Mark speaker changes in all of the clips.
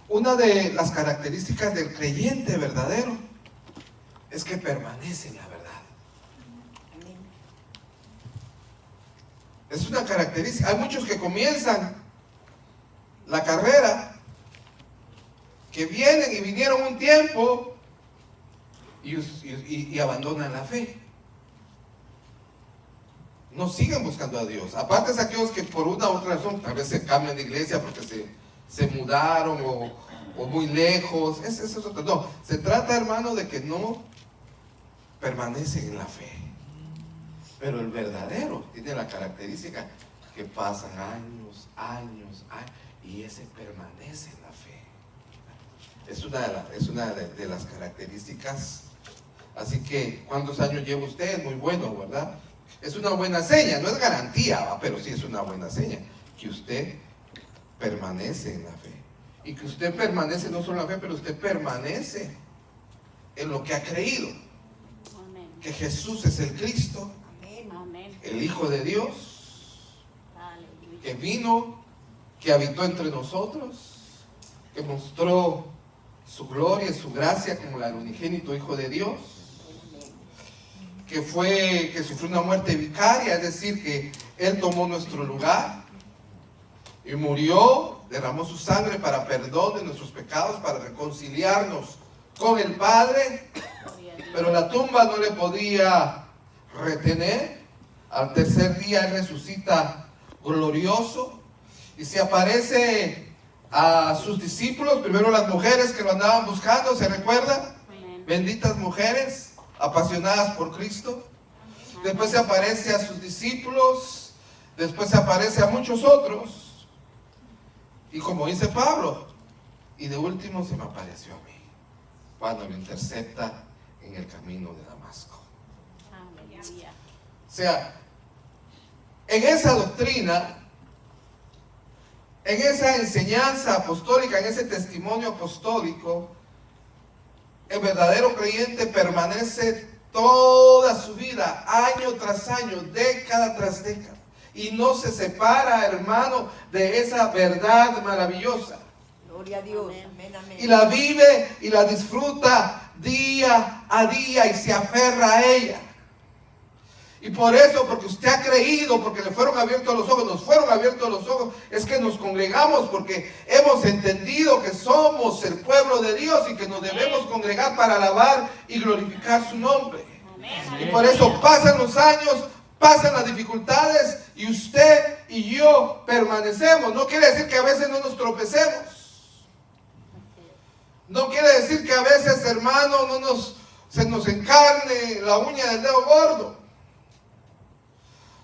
Speaker 1: Una de las características del creyente verdadero es que permanece en la verdad. Es una característica. Hay muchos que comienzan la carrera, que vienen y vinieron un tiempo y abandonan la fe. No siguen buscando a Dios. Aparte es aquellos que por una u otra razón tal vez se cambian de iglesia porque se mudaron o muy lejos. Eso es otro. No, se trata, hermano, de que no permanecen en la fe. Pero el verdadero tiene la característica que pasan años, y ese permanece en la fe. Es una de las características. Así que, ¿cuántos años lleva usted? Muy bueno, ¿verdad? Es una buena seña, no es garantía, pero sí es una buena seña, que usted permanece en la fe. Y que usted permanece no solo en la fe, pero usted permanece en lo que ha creído.
Speaker 2: Amén.
Speaker 1: Que Jesús es el Cristo,
Speaker 2: Amén.
Speaker 1: el Hijo de Dios,
Speaker 2: Aleluya.
Speaker 1: que vino, que habitó entre nosotros, que mostró su gloria y su gracia como el unigénito Hijo de Dios, que sufrió una muerte vicaria, es decir, que Él tomó nuestro lugar y murió, derramó su sangre para perdón de nuestros pecados, para reconciliarnos con el Padre, pero la tumba no le podía retener. Al tercer día Él resucita glorioso y se aparece a sus discípulos, primero las mujeres que lo andaban buscando, ¿se recuerda? Benditas mujeres apasionadas por Cristo. Después se aparece a sus discípulos, después se aparece a muchos otros, y como dice Pablo, y de último se me apareció a mí cuando me intercepta en el camino de Damasco.
Speaker 2: Aleluya.
Speaker 1: O sea, en esa doctrina, en esa enseñanza apostólica, en ese testimonio apostólico, el verdadero creyente permanece toda su vida, año tras año, década tras década, y no se separa, hermano, de esa verdad maravillosa.
Speaker 3: Gloria a Dios. Amén, amén.
Speaker 1: Y la vive y la disfruta día a día y se aferra a ella. Y por eso, porque usted ha creído, porque le fueron abiertos los ojos, nos fueron abiertos los ojos, es que nos congregamos, porque hemos entendido que somos el pueblo de Dios y que nos debemos congregar para alabar y glorificar su nombre. Y por eso pasan los años, pasan las dificultades y usted y yo permanecemos. No quiere decir que a veces no nos tropecemos. No quiere decir que a veces, hermano, se nos encarne la uña del dedo gordo.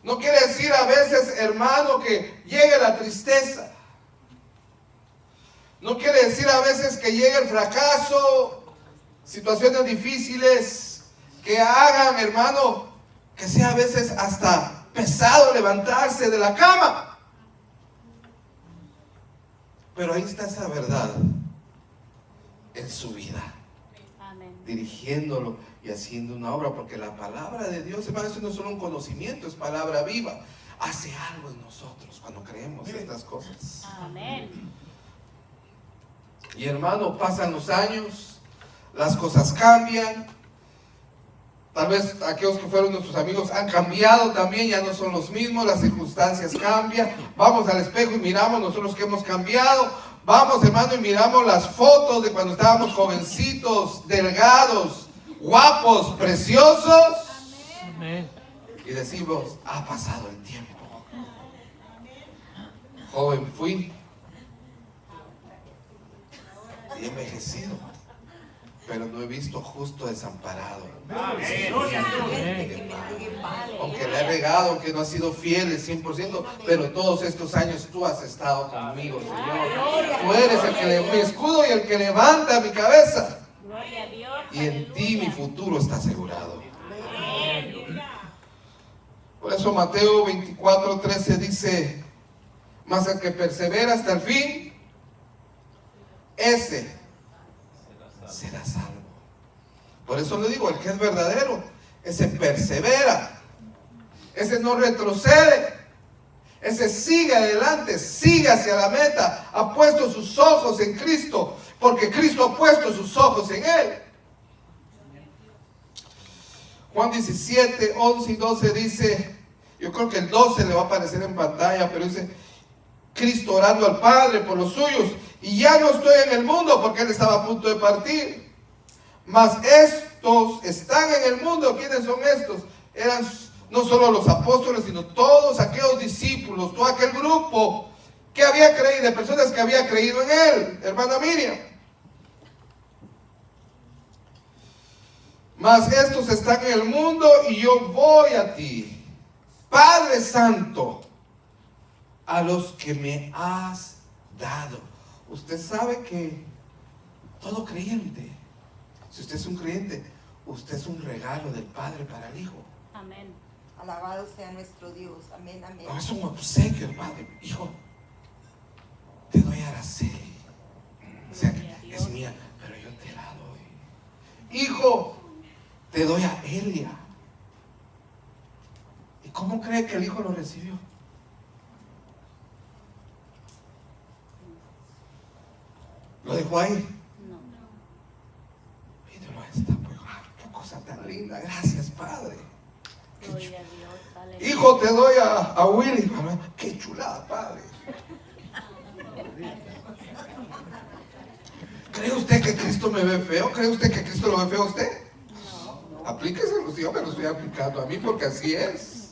Speaker 1: No quiere decir a veces, hermano, que llegue la tristeza. No quiere decir a veces que llegue el fracaso, situaciones difíciles que hagan, hermano, que sea a veces hasta pesado levantarse de la cama. Pero ahí está esa verdad en su vida,
Speaker 2: Amén.
Speaker 1: dirigiéndolo y haciendo una obra, porque la palabra de Dios, hermano, eso no es solo un conocimiento, es palabra viva. Hace algo en nosotros cuando creemos estas cosas.
Speaker 2: Amén.
Speaker 1: Y hermano, pasan los años, las cosas cambian. Tal vez aquellos que fueron nuestros amigos han cambiado también, ya no son los mismos, las circunstancias cambian. Vamos al espejo y miramos nosotros que hemos cambiado. Vamos, hermano, y miramos las fotos de cuando estábamos jovencitos, delgados, guapos, preciosos.
Speaker 4: Amén.
Speaker 1: Y decimos, ha pasado el tiempo. Joven fui y envejecido, pero no he visto justo desamparado. Aunque le he regado, aunque no ha sido fiel el 100%, pero todos estos años tú has estado conmigo, Señor. Tú eres el que mi escudo y el que levanta mi cabeza.
Speaker 2: Gloria a Dios.
Speaker 1: Y en ti mi futuro está asegurado. Por eso Mateo 24:13 dice, mas el que persevera hasta el fin, ese será salvo. Por eso le digo, el que es verdadero, ese persevera, ese no retrocede, Ese sigue adelante, sigue hacia la meta, ha puesto sus ojos en Cristo, porque Cristo ha puesto sus ojos en él. Juan 17, 11 y 12 dice, yo creo que el 12 le va a aparecer en pantalla, pero dice, Cristo orando al Padre por los suyos, y ya no estoy en el mundo, porque él estaba a punto de partir, mas estos están en el mundo. ¿Quiénes son estos? Eran no solo los apóstoles, sino todos aquellos discípulos, todo aquel grupo que había creído, de personas que había creído en él, hermana Miriam. Mas estos están en el mundo y yo voy a ti, Padre Santo, a los que me has dado. Usted sabe que todo creyente, si usted es un creyente, usted es un regalo del Padre para el Hijo.
Speaker 2: Amén.
Speaker 3: Alabado sea nuestro Dios. Amén, amén.
Speaker 1: No es un obsequio, el Padre. Hijo, te doy a Araceli. O sea, es mía, pero yo te la doy. Hijo, te doy a Elia. ¿Y cómo cree que el Hijo lo recibió? ¿Lo dejó ahí?
Speaker 2: No.
Speaker 1: Míralo, está, pues, qué cosa tan linda. Gracias, Padre.
Speaker 2: Gloria a Dios. Aleluya.
Speaker 1: Hijo, te doy a Willy. Qué chulada, Padre. ¿Cree usted que Cristo me ve feo? ¿Cree usted que Cristo lo ve feo a usted?
Speaker 2: No.
Speaker 1: Aplíqueselo, si yo me lo estoy aplicando a mí, porque así es.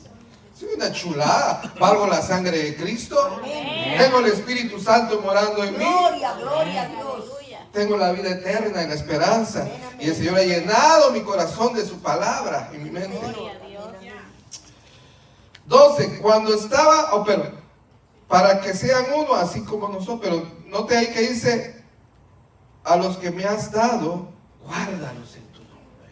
Speaker 1: Soy una chulada. Valgo la sangre de Cristo.
Speaker 3: Amén.
Speaker 1: Tengo el Espíritu Santo morando en mí.
Speaker 3: Gloria, gloria a Dios.
Speaker 2: Aleluya.
Speaker 1: Tengo la vida eterna y la esperanza. Y el Señor ha llenado mi corazón de su palabra y mi mente.
Speaker 2: Gloria a Dios.
Speaker 1: 12. Cuando estaba, pero para que sean uno, así como nosotros. Pero note ahí que dice, a los que me has dado, guárdalos en tu nombre.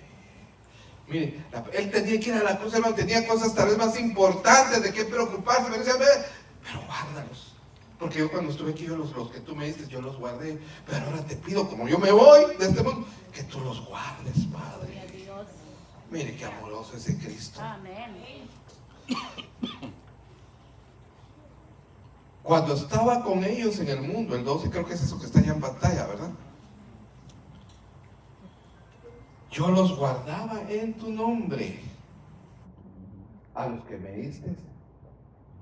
Speaker 1: Mire, él tenía que ir a la cruz, hermano, tenía cosas tal vez más importantes de qué preocuparse, pero decía, pero guárdalos. Porque yo cuando estuve aquí, los que tú me diste, yo los guardé. Pero ahora te pido, como yo me voy de este mundo, que tú los guardes,
Speaker 2: Gloria a
Speaker 1: Padre.
Speaker 2: Dios.
Speaker 1: Mire qué amoroso ese Cristo.
Speaker 2: Amén.
Speaker 1: Cuando estaba con ellos en el mundo, el 12, creo que es eso que está allá en pantalla, ¿verdad? Yo los guardaba en tu nombre. A los que me diste,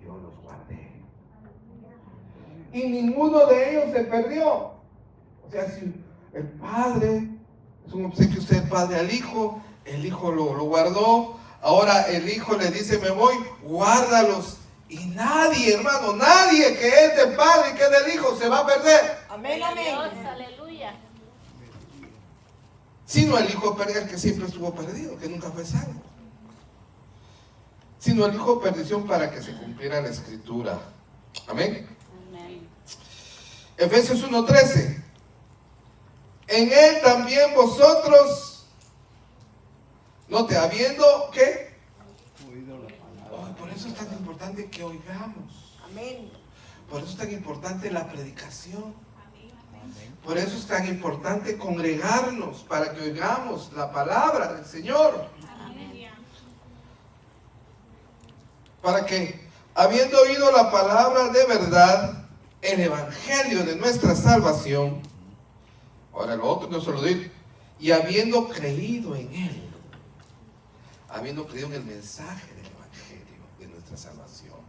Speaker 1: yo los guardé. Y ninguno de ellos se perdió. O sea, si el Padre, es un obsequio usted, el Padre al Hijo, el Hijo lo guardó, ahora el Hijo le dice, me voy, guárdalos. Y nadie, hermano, nadie que es del Padre y que es del Hijo se va a perder.
Speaker 3: Amén,
Speaker 2: Gloria a Dios.
Speaker 3: amén.
Speaker 2: Aleluya.
Speaker 1: Sino el Hijo perdido, que siempre estuvo perdido, que nunca fue salvo. Sino el Hijo perdición para que se cumpliera la Escritura. Amén.
Speaker 2: Amén.
Speaker 1: Efesios 1:13. En él también vosotros, note, habiendo, ¿qué? Por eso es tan importante que oigamos.
Speaker 3: Amén.
Speaker 1: Por eso es tan importante la predicación. Por eso es tan importante congregarnos, para que oigamos la palabra del Señor.
Speaker 2: Amén.
Speaker 1: Para que, habiendo oído la palabra de verdad, el evangelio de nuestra salvación, ahora lo otro no se lo digo, y habiendo creído en él, habiendo creído en el mensaje del evangelio de nuestra salvación.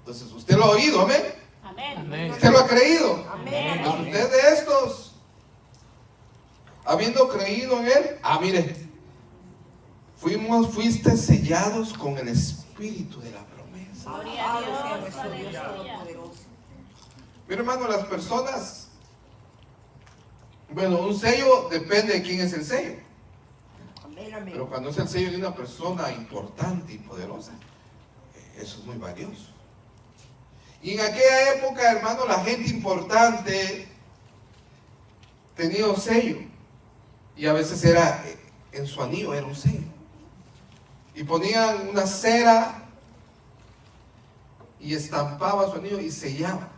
Speaker 1: Entonces, usted lo ha oído, amén.
Speaker 2: Amén.
Speaker 1: Usted lo ha creído.
Speaker 3: Amén.
Speaker 1: Pues usted de estos, habiendo creído en él, mire, fuiste sellados con el espíritu de la promesa.
Speaker 2: Gloria a
Speaker 3: Alabado sea
Speaker 2: Dios.
Speaker 3: nuestro Dios
Speaker 2: Aleluya.
Speaker 3: Todopoderoso.
Speaker 1: Mire, hermano, las personas, bueno, un sello depende de quién es el sello.
Speaker 3: Amén, amén.
Speaker 1: Pero cuando es el sello de una persona importante y poderosa, eso es muy valioso. Y en aquella época, hermano, la gente importante tenía un sello. Y a veces era en su anillo, era un sello. Y ponían una cera y estampaba su anillo y sellaba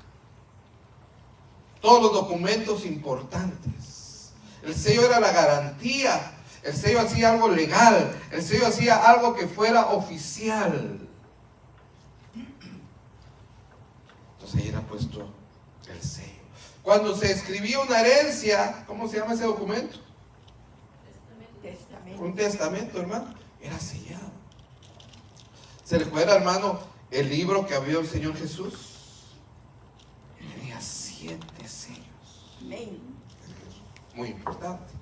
Speaker 1: todos los documentos importantes. El sello era la garantía. El sello hacía algo legal. El sello hacía algo que fuera oficial. puesto el sello. Cuando se escribía una herencia, ¿cómo se llama ese documento?
Speaker 3: Testamento.
Speaker 1: Un testamento, hermano, era sellado. ¿Se recuerda, hermano, el libro que abrió el Señor Jesús? Tenía 7 sellos.
Speaker 3: Amén.
Speaker 1: Muy importante.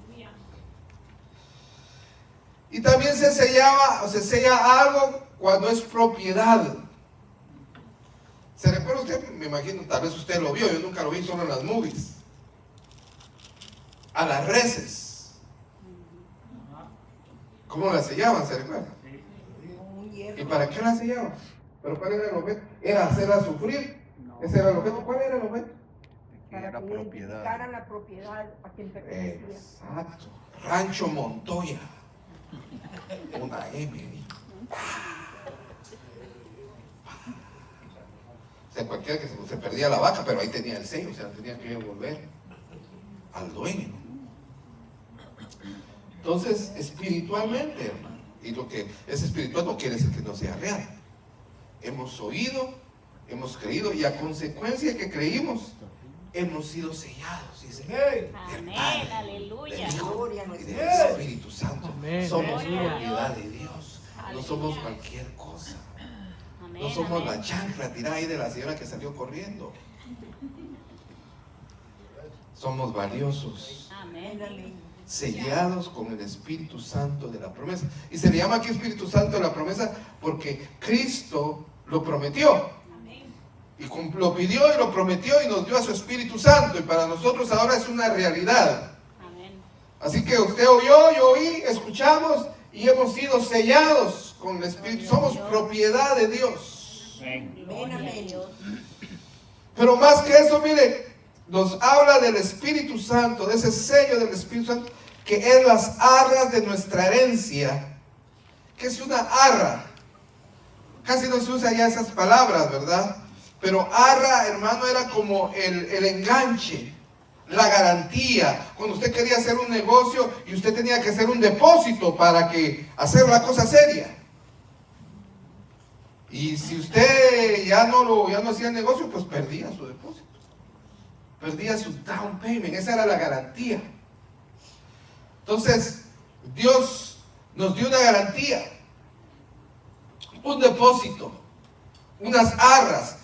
Speaker 2: Aleluya.
Speaker 1: Y también se sellaba, o se sella algo cuando es propiedad. ¿Se recuerda usted? Me imagino, tal vez usted lo vio, yo nunca lo vi, solo en las movies. A las reses. ¿Cómo las sellaban? ¿Se recuerda?
Speaker 3: Con un hierro.
Speaker 1: ¿Y para qué las sellaban? ¿Pero cuál era el objeto? ¿Era hacerlas sufrir? ¿Ese era el objeto? ¿Cuál era el objeto?
Speaker 3: Para que identificaran la propiedad a quien pertenecía.
Speaker 1: Exacto. Rancho Montoya. Una M. O sea, cualquiera que se perdía la vaca, pero ahí tenía el sello, o sea, tenía que devolver al dueño. Entonces, espiritualmente, hermano, y lo que es espiritual no quiere decir que no sea real. Hemos oído, hemos creído, y a consecuencia que creímos, hemos sido sellados, dice.
Speaker 2: Amén,
Speaker 1: Del
Speaker 2: aleluya.
Speaker 1: Hijo
Speaker 3: Gloria a
Speaker 1: y
Speaker 3: nuestro
Speaker 1: del
Speaker 3: Dios.
Speaker 1: Espíritu Santo.
Speaker 4: Amén.
Speaker 1: Somos
Speaker 2: Gloria a
Speaker 1: propiedad
Speaker 2: Dios.
Speaker 1: de Dios. No
Speaker 2: Aleluya.
Speaker 1: somos cualquier cosa.
Speaker 2: Amén,
Speaker 1: No somos
Speaker 2: amén.
Speaker 1: la chancla tirada ahí de la señora que salió corriendo. Somos valiosos,
Speaker 2: Amén.
Speaker 3: Amén.
Speaker 1: sellados con el Espíritu Santo de la promesa. Y se le llama aquí Espíritu Santo de la promesa porque Cristo lo prometió.
Speaker 2: Amén.
Speaker 1: Y lo pidió y lo prometió y nos dio a su Espíritu Santo. Y para nosotros ahora es una realidad.
Speaker 2: Amén.
Speaker 1: Así que usted oyó, yo oí, escuchamos y hemos sido sellados con el Espíritu. Somos propiedad de Dios.
Speaker 3: Amén.
Speaker 2: Gloria a
Speaker 3: Amén.
Speaker 2: Dios.
Speaker 1: Pero más que eso, mire, nos habla del Espíritu Santo, de ese sello del Espíritu Santo, que es las arras de nuestra herencia. ¿Qué es una arra? Casi no se usa ya esas palabras, ¿verdad? Pero arra, hermano, era como el enganche, la garantía. Cuando usted quería hacer un negocio y usted tenía que hacer un depósito para que hacer la cosa seria. Y si usted ya no hacía el negocio, pues perdía su depósito. Perdía su down payment. Esa era la garantía. Entonces, Dios nos dio una garantía. Un depósito. Unas arras.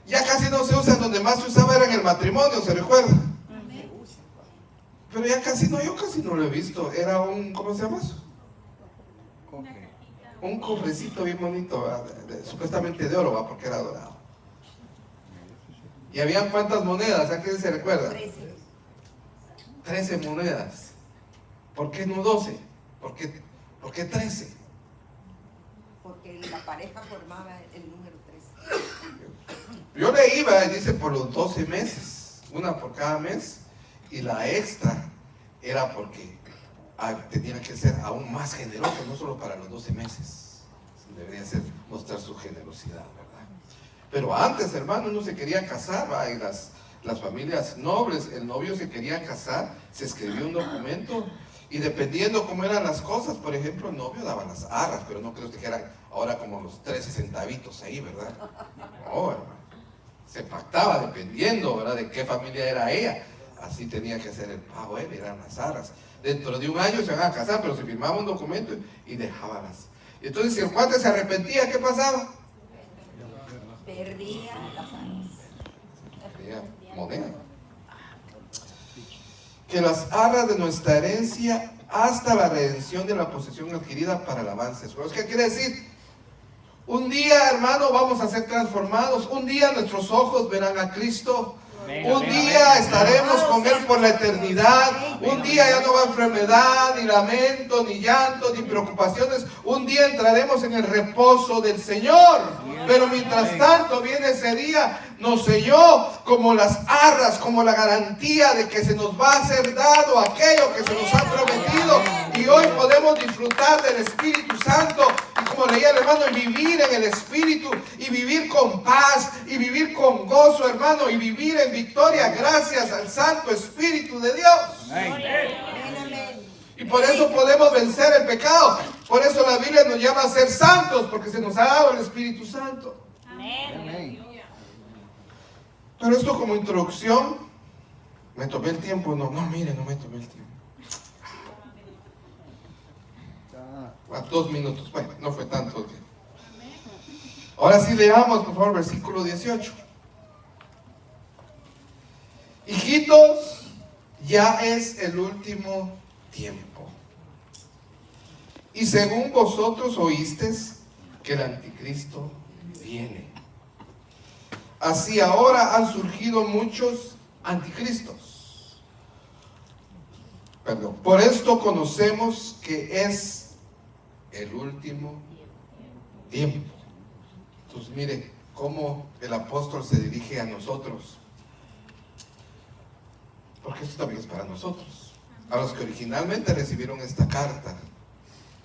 Speaker 1: Ya casi no se usan, donde más se usaba era en el matrimonio, ¿se recuerda?
Speaker 3: Se usa.
Speaker 1: Pero ya casi no, yo casi no lo he visto. Era un, ¿cómo se llama eso? Un cofrecito bien bonito, ¿verdad? Supuestamente de oro, ¿va? Porque era dorado. ¿Y habían cuántas monedas? ¿A quién se recuerda?
Speaker 3: 13.
Speaker 1: 13 monedas. ¿Por qué no 12? ¿Por qué 13?
Speaker 3: Porque la pareja formaba el número 13.
Speaker 1: Yo le iba, dice, por los 12 meses. Una por cada mes. Y la extra era porque tenía que ser aún más generoso, no solo para los 12 meses. Debería ser mostrar su generosidad, ¿verdad? Pero antes, hermano, uno se quería casar, ¿va? Y las familias nobles, el novio se quería casar, se escribió un documento y dependiendo cómo eran las cosas, por ejemplo, el novio daba las arras, pero no creo que eran ahora como los 13 centavitos ahí, ¿verdad? No, hermano. Se pactaba dependiendo, ¿verdad? De qué familia era ella. Así tenía que hacer el pago él, eran las arras. Dentro de un año se van a casar, pero se firmaba un documento y dejaba las. Entonces, si el cuate se arrepentía, ¿qué pasaba?
Speaker 3: Perdía las arras.
Speaker 1: Tenía moneda. Que las arras de nuestra herencia hasta la redención de la posesión adquirida para el avance. ¿Qué quiere decir? Un día, hermano, vamos a ser transformados. Un día nuestros ojos verán a Cristo. Un día estaremos con Él por la eternidad. Un día ya no va enfermedad, ni lamento, ni llanto, ni preocupaciones. Un día entraremos en el reposo del Señor. Pero mientras tanto viene ese día, nos selló como las arras, como la garantía de que se nos va a ser dado aquello que se nos ha prometido. Y hoy podemos disfrutar del Espíritu Santo. Y como leía el hermano, y vivir en el Espíritu, y vivir con paz, y vivir con gozo, hermano, y vivir en victoria gracias al Santo Espíritu de Dios.
Speaker 3: Amén, amén.
Speaker 1: Y por eso podemos vencer el pecado. Por eso la Biblia nos llama a ser santos, porque se nos ha dado el Espíritu Santo.
Speaker 2: Amén.
Speaker 1: Pero esto como introducción, me tomé el tiempo, no mire, no me tomé el tiempo. A 2 minutos, bueno, no fue tanto tiempo. Ahora sí leamos, por favor, versículo 18. Hijitos, ya es el último tiempo. Y según vosotros oísteis que el anticristo viene. Así ahora han surgido muchos anticristos. Perdón. Por esto conocemos que es el último tiempo. Entonces mire cómo el apóstol se dirige a nosotros. Porque esto también es para nosotros. A los que originalmente recibieron esta carta.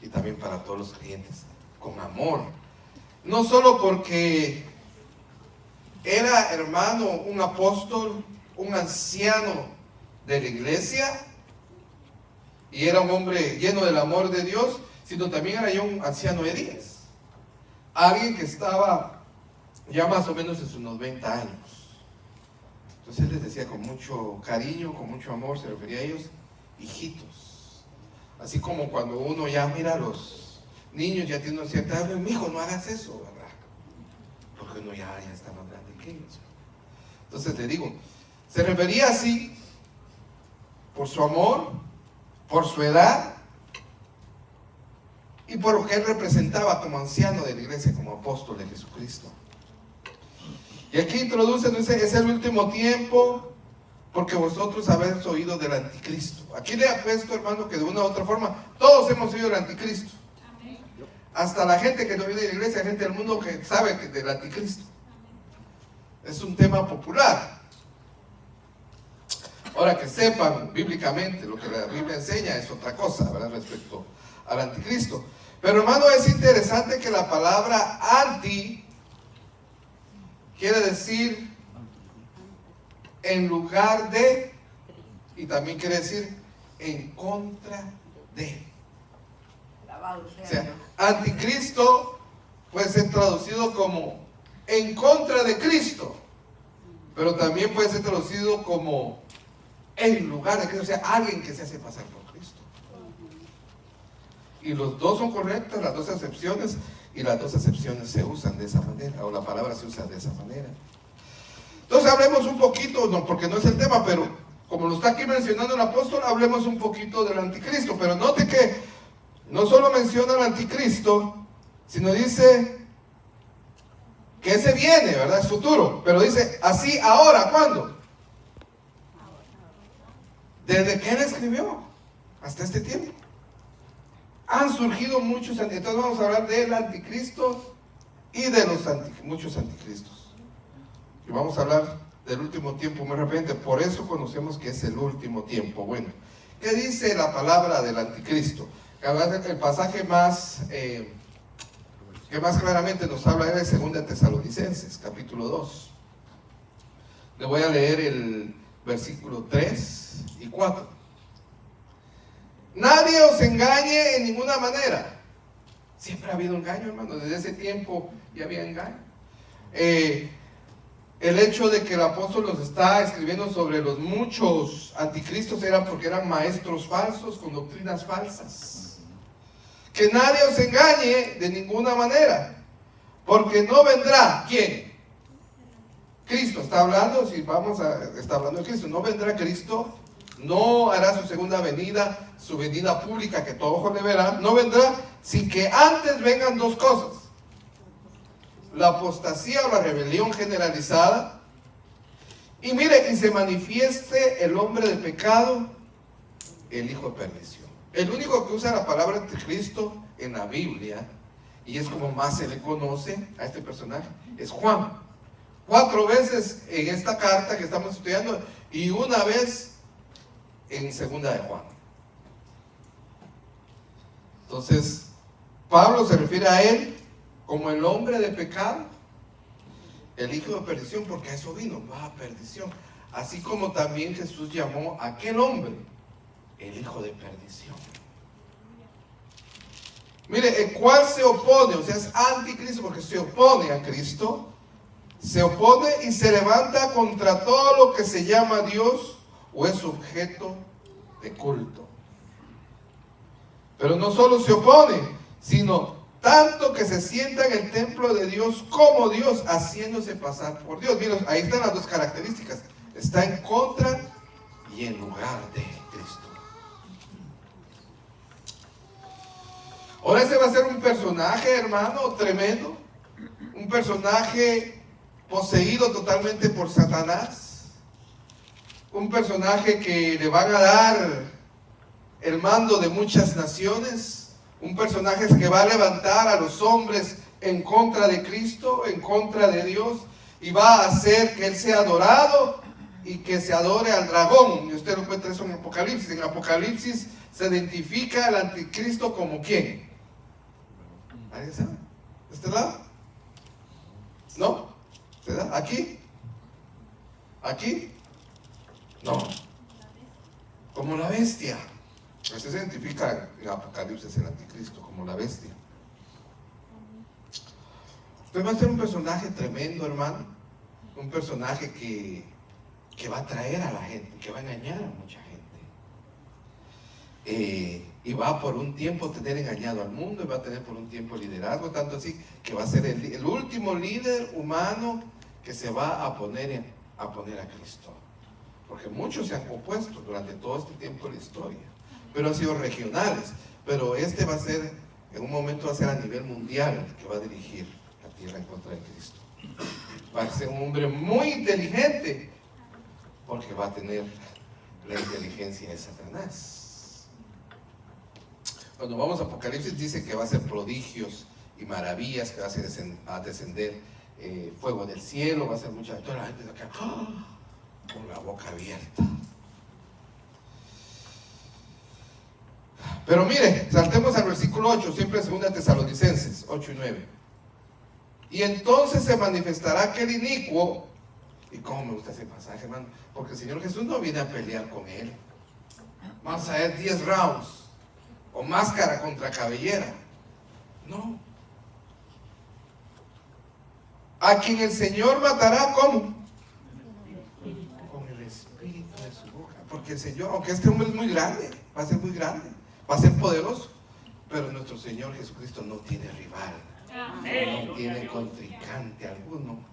Speaker 1: Y también para todos los creyentes. Con amor. No solo porque era hermano, un apóstol, un anciano de la iglesia. Y era un hombre lleno del amor de Dios. Sino también era ya un anciano de días. Alguien que estaba ya más o menos en sus 90 años. Entonces él les decía con mucho cariño, con mucho amor, se refería a ellos, hijitos. Así como cuando uno ya mira a los niños, ya tienen cierta edad, mi hijo, no hagas eso, ¿verdad? Porque uno ya está más grande que ellos. Entonces le digo, se refería así por su amor, por su edad, y por lo que él representaba como anciano de la iglesia, como apóstol de Jesucristo. Y aquí introduce, dice, es el último tiempo, porque vosotros habéis oído del anticristo. Aquí le ha puesto, hermano, que de una u otra forma, todos hemos oído del anticristo. Amén. Hasta la gente que no viene de la iglesia, gente del mundo que sabe del anticristo. Amén. Es un tema popular. Ahora que sepan bíblicamente lo que la Biblia enseña es otra cosa, ¿verdad? Respecto al anticristo. Pero hermano, es interesante que la palabra anti quiere decir en lugar de, y también quiere decir en contra de. O sea, anticristo puede ser traducido como en contra de Cristo, pero también puede ser traducido como en lugar de Cristo, o sea, alguien que se hace pasar por Cristo. Y los dos son correctos, las dos acepciones, y las dos acepciones se usan de esa manera, o la palabra se usa de esa manera. Entonces hablemos un poquito, no porque no es el tema, pero como lo está aquí mencionando el apóstol, hablemos un poquito del anticristo. Pero note que no solo menciona al anticristo, sino dice que ese viene, ¿verdad? Es futuro, pero dice así ahora, ¿cuándo? Desde que él escribió hasta este tiempo. Han surgido muchos, entonces vamos a hablar del anticristo y de los muchos anticristos. Y vamos a hablar del último tiempo muy rápidamente, por eso conocemos que es el último tiempo. Bueno, ¿qué dice la palabra del anticristo? El pasaje que más claramente nos habla es de 2 Tesalonicenses, capítulo 2. Le voy a leer el versículo 3 y 4. Nadie os engañe en ninguna manera. Siempre ha habido engaño, hermano. Desde ese tiempo ya había engaño. El hecho de que el apóstol nos está escribiendo sobre los muchos anticristos era porque eran maestros falsos con doctrinas falsas. Que nadie os engañe de ninguna manera, porque no vendrá, ¿quién? Cristo. Está hablando, si está hablando de Cristo. No vendrá Cristo, no hará su segunda venida, su venida pública que todo ojo le verá. No vendrá sin que antes vengan dos cosas: la apostasía o la rebelión generalizada, y mire, y se manifieste el hombre de pecado, el hijo de perdición. El único que usa la palabra anticristo en la Biblia, y es como más se le conoce a este personaje, es Juan. 4 veces en esta carta que estamos estudiando, y una vez en 2 de Juan. Entonces, Pablo se refiere a él como el hombre de pecado, el hijo de perdición, porque a eso vino, va a perdición. Así como también Jesús llamó a aquel hombre el hijo de perdición. Mire, el cual se opone, o sea, es anticristo porque se opone a Cristo, se opone y se levanta contra todo lo que se llama Dios o es objeto de culto. Pero no solo se opone, sino tanto que se sienta en el templo de Dios como Dios, haciéndose pasar por Dios. Miren, ahí están las dos características. Está en contra y en lugar de Cristo. Ahora ese va a ser un personaje, hermano, tremendo. Un personaje poseído totalmente por Satanás. Un personaje que le van a dar el mando de muchas naciones. Un personaje que va a levantar a los hombres en contra de Cristo, en contra de Dios, y va a hacer que Él sea adorado y que se adore al dragón. Y usted lo encuentra eso en Apocalipsis. En Apocalipsis se identifica al anticristo como ¿quién? ¿Alguien sabe? ¿De este lado? ¿No? ¿Verdad? ¿Aquí? ¿Aquí? No. Como la bestia. Pues se identifica en Apocalipsis el anticristo como la bestia. Usted va a ser un personaje tremendo, hermano. Un personaje que va a atraer a la gente, que va a engañar a mucha gente. Y va por un tiempo a tener engañado al mundo, y va a tener por un tiempo liderazgo, tanto así que va a ser el último líder humano que se va a poner a Cristo. Porque muchos se han opuesto durante todo este tiempo de la historia, pero han sido regionales. Pero este va a ser, en un momento va a ser a nivel mundial, el que va a dirigir la tierra en contra de Cristo. Va a ser un hombre muy inteligente, porque va a tener la inteligencia de Satanás. Cuando vamos a Apocalipsis dice que va a hacer prodigios y maravillas, que va a descender fuego del cielo, va a hacer mucha... Toda la gente de acá, con la boca abierta. Pero mire, saltemos al versículo 8, siempre 2 Tesalonicenses 8 y 9. Y entonces se manifestará aquel inicuo. Y cómo me gusta ese pasaje, hermano, porque el Señor Jesús no viene a pelear con él. Vamos a ver 10 rounds o máscara contra cabellera. No. A quien el Señor matará, ¿cómo? Con el espíritu de su boca. Porque el Señor, aunque este hombre es muy grande, va a ser muy grande, va a ser poderoso, pero nuestro Señor Jesucristo no tiene rival, no tiene contrincante alguno.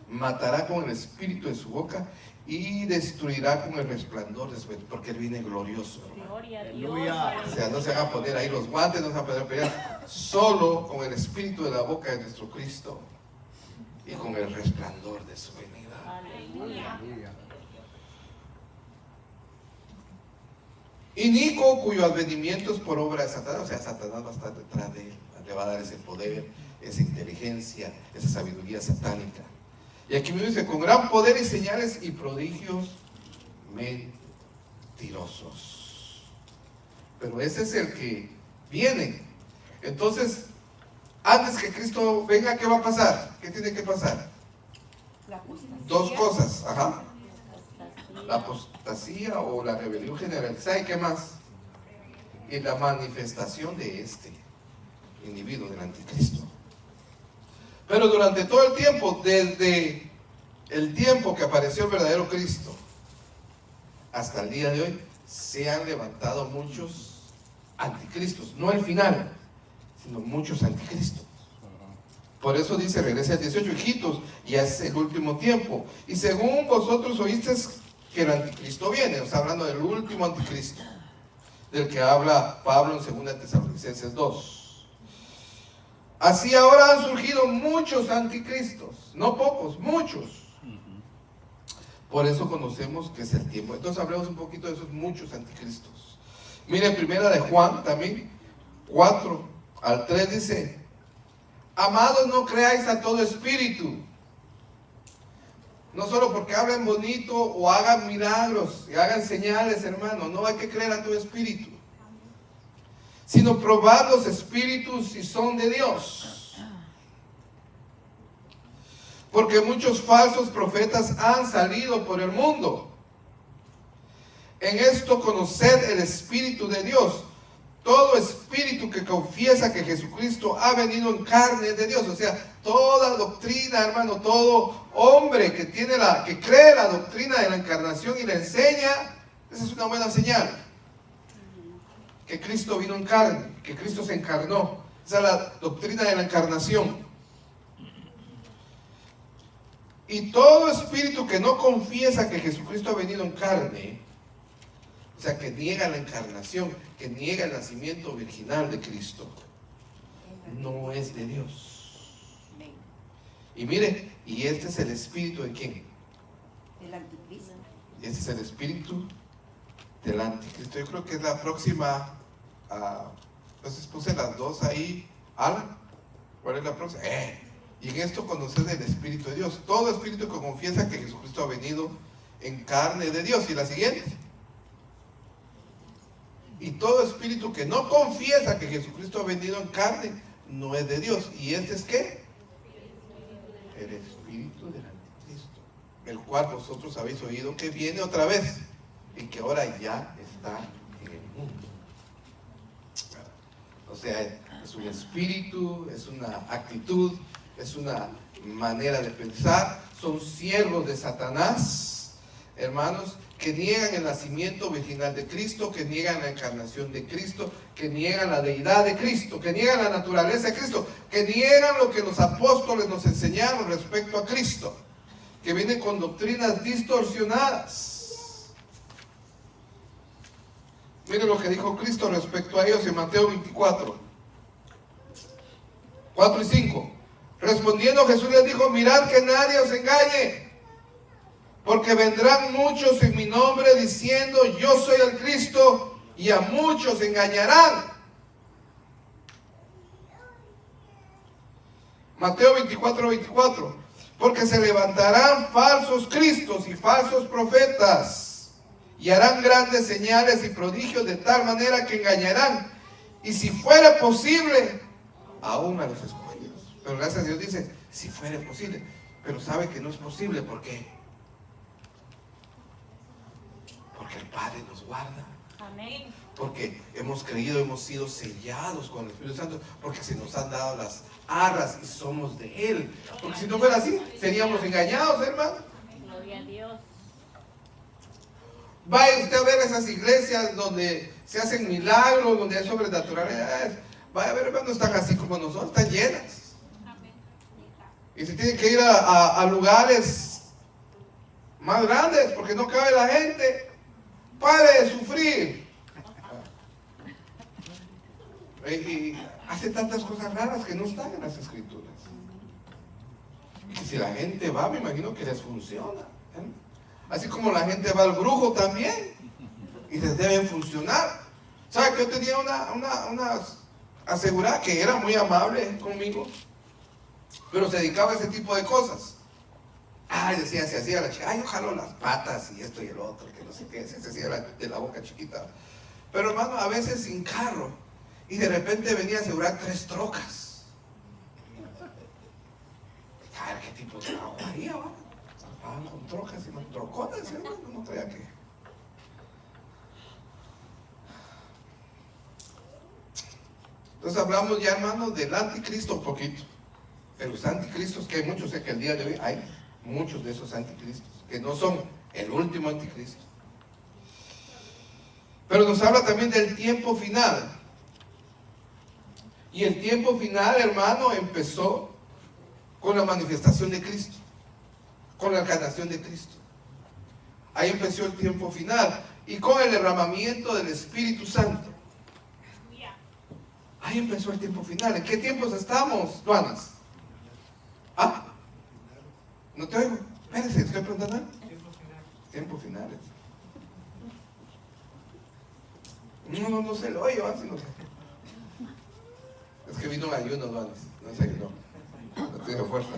Speaker 1: Matará con el espíritu de su boca y destruirá con el resplandor de su espíritu, porque Él viene glorioso, hermano. O sea, no se van a poner ahí los guantes, no se van a poder pelear, solo con el espíritu de la boca de nuestro Cristo y con el resplandor de su venida.
Speaker 2: Aleluya.
Speaker 1: Inicuo, cuyo advenimiento es por obra de Satanás. O sea, Satanás va a estar detrás de él, le va a dar ese poder, esa inteligencia, esa sabiduría satánica. Y aquí me dice, con gran poder y señales y prodigios mentirosos. Pero ese es el que viene. Entonces, antes que Cristo venga, ¿qué va a pasar? ¿Qué tiene que pasar? Dos cosas, ajá. La apostasía o la rebelión generalizada, ¿y qué más? Y la manifestación de este individuo, del anticristo. Pero durante todo el tiempo, desde el tiempo que apareció el verdadero Cristo hasta el día de hoy, se han levantado muchos anticristos. No al final, sino muchos anticristos. Por eso dice, regresa al 18, hijitos, ya es el último tiempo. Y según vosotros oísteis que el anticristo viene, o sea, hablando del último anticristo, del que habla Pablo en 2 Tesalonicenses 2. Así ahora han surgido muchos anticristos, no pocos, muchos. Por eso conocemos que es el tiempo. Entonces hablemos un poquito de esos muchos anticristos. Miren, primera de Juan también, 4 al 3 dice, amados, no creáis a todo espíritu. No solo porque hablen bonito o hagan milagros y hagan señales, hermano. No hay que creer a todo espíritu, sino probad los espíritus si son de Dios. Porque muchos falsos profetas han salido por el mundo. En esto conoced el Espíritu de Dios. todo espíritu que confiesa que Jesucristo ha venido en carne es de Dios. O sea, toda doctrina, hermano, todo hombre que cree la doctrina de la encarnación y la enseña, esa es una buena señal. Que Cristo vino en carne, que Cristo se encarnó. Esa es la doctrina de la encarnación. Y todo espíritu que no confiesa que Jesucristo ha venido en carne, o sea, que niega la encarnación, que niega el nacimiento virginal de Cristo, no es de Dios. Y mire, y este es el espíritu de ¿quién?
Speaker 3: El anticristo.
Speaker 1: Este es el espíritu del anticristo. Yo creo que es la próxima. Entonces puse las dos ahí. ¿Cuál es la próxima? Y en esto conocer el espíritu de Dios. Todo espíritu que confiesa que Jesucristo ha venido en carne de Dios. Y la siguiente. Y todo espíritu que no confiesa que Jesucristo ha venido en carne no es de Dios. ¿Y este es qué? El espíritu del anticristo, el cual vosotros habéis oído que viene otra vez y que ahora ya está en el mundo. O sea, es un espíritu, es una actitud, es una manera de pensar. Son siervos de Satanás, hermanos, que niegan el nacimiento virginal de Cristo, que niegan la encarnación de Cristo, que niegan la deidad de Cristo, que niegan la naturaleza de Cristo, que niegan lo que los apóstoles nos enseñaron respecto a Cristo, que vienen con doctrinas distorsionadas. Miren lo que dijo Cristo respecto a ellos en Mateo 24, 4 y 5. Respondiendo Jesús les dijo: mirad que nadie os engañe, porque vendrán muchos en mi nombre diciendo yo soy el Cristo, y a muchos engañarán. Mateo 24, 24. Porque se levantarán falsos cristos y falsos profetas, y harán grandes señales y prodigios de tal manera que engañarán, y si fuera posible, aún a los escogidos. Pero gracias a Dios dice, si fuera posible. Pero sabe que no es posible, ¿por qué? Porque el Padre nos guarda.
Speaker 2: Amén.
Speaker 1: Porque hemos creído, hemos sido sellados con el Espíritu Santo, porque se nos han dado las arras y somos de Él. Porque si no fuera así, seríamos engañados, hermano.
Speaker 2: Gloria a Dios.
Speaker 1: Vaya usted a ver esas iglesias donde se hacen milagros, donde hay sobrenaturalidades. Vaya a ver, hermano, están así como nosotros, están llenas. Y se tienen que ir a lugares más grandes porque no cabe la gente. Pare de sufrir. Y hace tantas cosas raras que no están en las escrituras. Y si la gente va, me imagino que les funciona. Así como la gente va al brujo también. Y les deben funcionar. ¿Sabe que yo tenía una asegurada que era muy amable conmigo? Pero se dedicaba a ese tipo de cosas. Decía, se hacía la chica, yo jalo las patas y esto y el otro, que no sé qué, se hacía de la boca chiquita. Pero hermano, a veces sin carro, y de repente venía a asegurar 3 trocas. A ver qué tipo de trabajo haría, ¿va? Con trocas y más troconas, hermano, no traía que. Entonces hablamos ya, hermano, del anticristo un poquito. De los anticristos, que hay muchos, sé que el día de hoy hay muchos de esos anticristos, que no son el último anticristo. Pero nos habla también del tiempo final. Y el tiempo final, hermano, empezó con la manifestación de Cristo, con la encarnación de Cristo. Ahí empezó el tiempo final. Y con el derramamiento del Espíritu Santo. Ahí empezó el tiempo final. ¿En qué tiempos estamos, Duanas? No te oigo. Espérese, estoy preguntando. Tiempos finales. No se lo oye, sino que... Es que vino en ayuno, Duanas. No sé, no tiene fuerza.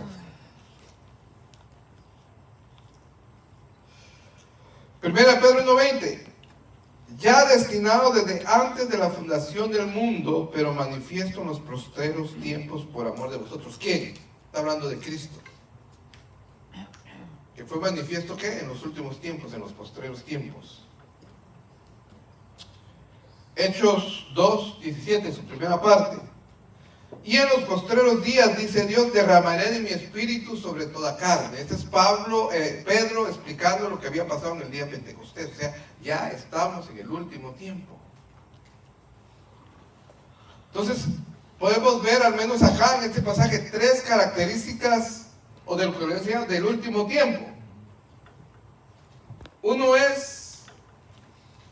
Speaker 1: Primera Pedro 1:20. Ya destinado desde antes de la fundación del mundo, pero manifiesto en los postreros tiempos por amor de vosotros. ¿Quién? Está hablando de Cristo. Que fue manifiesto, ¿qué? En los últimos tiempos, en los postreros tiempos. Hechos 2:17, su primera parte. Y en los postreros días, dice Dios, derramaré de mi espíritu sobre toda carne. Este es Pedro explicando lo que había pasado en el día de Pentecostés. O sea, ya estamos en el último tiempo. Entonces, podemos ver al menos acá en este pasaje 3 características o de lo que decía del último tiempo. Uno es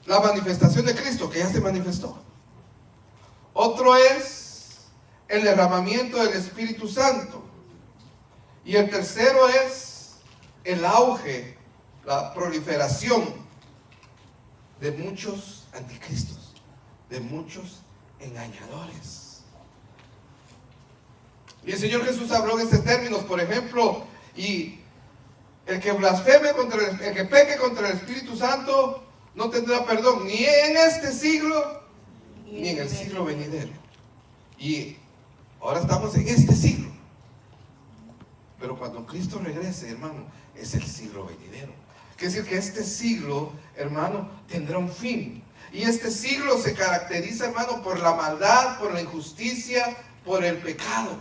Speaker 1: la manifestación de Cristo, que ya se manifestó. Otro es el derramamiento del Espíritu Santo. Y el tercero es el auge, la proliferación de muchos anticristos, de muchos engañadores. Y el Señor Jesús habló en estos términos, por ejemplo, y el que blasfeme el que peque contra el Espíritu Santo no tendrá perdón ni en este siglo ni en el siglo venidero. Y ahora estamos en este siglo, pero cuando Cristo regrese, hermano, es el siglo venidero. Quiere decir que este siglo, hermano, tendrá un fin. Y este siglo se caracteriza, hermano, por la maldad, por la injusticia, por el pecado.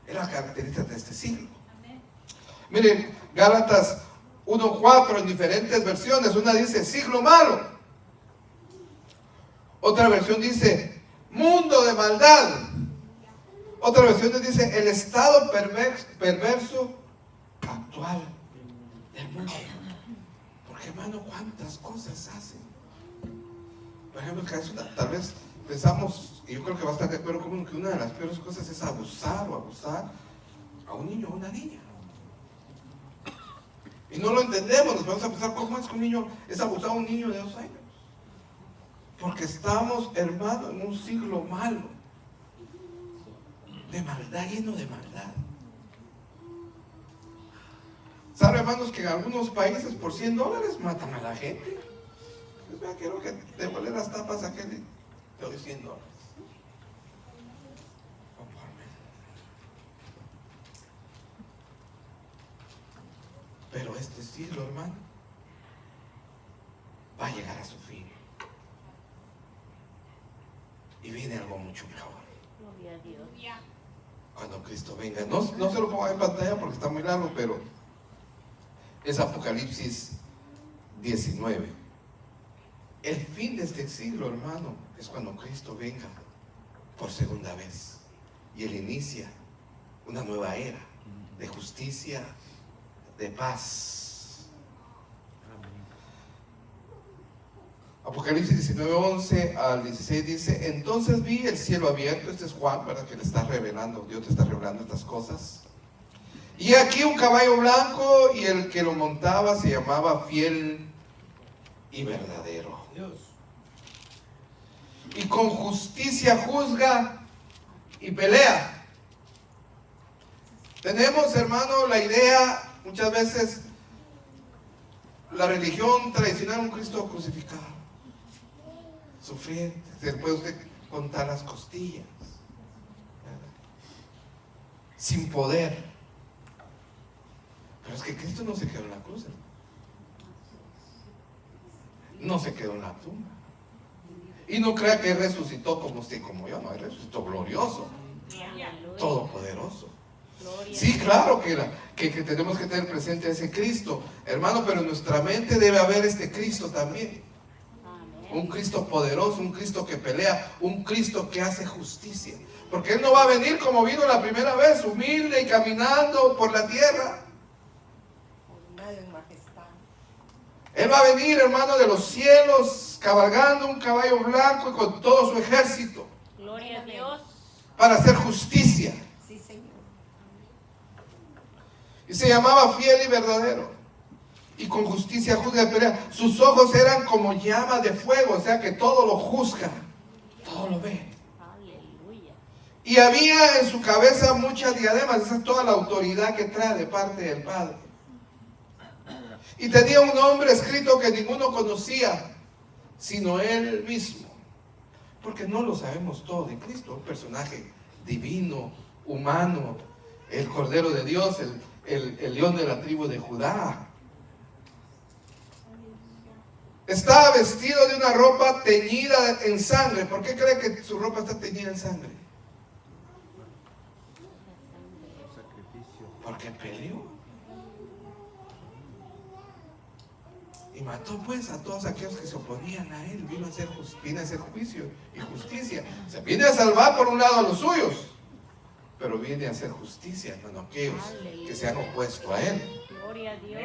Speaker 1: Es la característica de este siglo. Amén. Miren, Gálatas 1:4 en diferentes versiones. Una dice siglo malo. Otra versión dice mundo de maldad. Otra versión dice el estado perverso actual del mundo. Porque, hermano, cuántas cosas hacen. Por ejemplo, tal vez pensamos, y yo creo que va a estar de acuerdo conmigo, que una de las peores cosas es abusar a un niño o a una niña. Y no lo entendemos, nos vamos a pensar cómo es que un niño es abusado a un niño de 2 años. Porque estamos, hermano, en un siglo malo. De maldad, lleno de maldad. ¿Saben, hermanos, que en algunos países por $100 matan a la gente? Pues vea, quiero que te vuelven las tapas a aquel y te doy $100. Pero este siglo, hermano, va a llegar a su fin. Y viene algo mucho mejor.
Speaker 2: Gloria a Dios.
Speaker 1: Cuando Cristo venga. No se lo pongo en pantalla porque está muy largo, pero es Apocalipsis 19. El fin de este siglo, hermano, es cuando Cristo venga por segunda vez. Y Él inicia una nueva era de justicia, de paz. Apocalipsis 19:11 al 16 dice: entonces vi el cielo abierto. Este es Juan, ¿verdad? Que le está revelando, Dios te está revelando estas cosas. Y aquí un caballo blanco, y el que lo montaba se llamaba Fiel y Verdadero. Y con justicia juzga y pelea. Tenemos, hermano, la idea, muchas veces, la religión tradicional, un Cristo crucificado, sufriente, se puede usted contar las costillas, ¿verdad? Sin poder. Pero es que Cristo no se quedó en la cruz, hermano. No se quedó en la tumba. Y no crea que resucitó como usted y como yo, no, resucitó glorioso, todopoderoso. Sí, claro que tenemos que tener presente a ese Cristo, hermano, pero en nuestra mente debe haber este Cristo también. Un Cristo poderoso, un Cristo que pelea, un Cristo que hace justicia. Porque Él no va a venir como vino la primera vez, humilde y caminando por la tierra. Él va a venir, hermano, de los cielos, cabalgando un caballo blanco y con todo su ejército.
Speaker 2: Gloria a Dios.
Speaker 1: Para hacer justicia.
Speaker 3: Sí, Señor.
Speaker 1: Y se llamaba Fiel y Verdadero. Y con justicia juzga y pelea. Sus ojos eran como llama de fuego, o sea que todo lo juzga, todo lo ve.
Speaker 2: Aleluya.
Speaker 1: Y había en su cabeza muchas diademas. Esa es toda la autoridad que trae de parte del Padre. Y tenía un nombre escrito que ninguno conocía, sino Él mismo. Porque no lo sabemos todo de Cristo. Un personaje divino, humano, el Cordero de Dios, el león de la tribu de Judá. Estaba vestido de una ropa teñida en sangre. ¿Por qué cree que su ropa está teñida en sangre? Porque peleó. Y mató pues a todos aquellos que se oponían a él. Viene a hacer juicio y justicia. O sea, viene a salvar por un lado a los suyos, pero viene a hacer justicia con aquellos que se han opuesto a él.
Speaker 2: Gloria a Dios.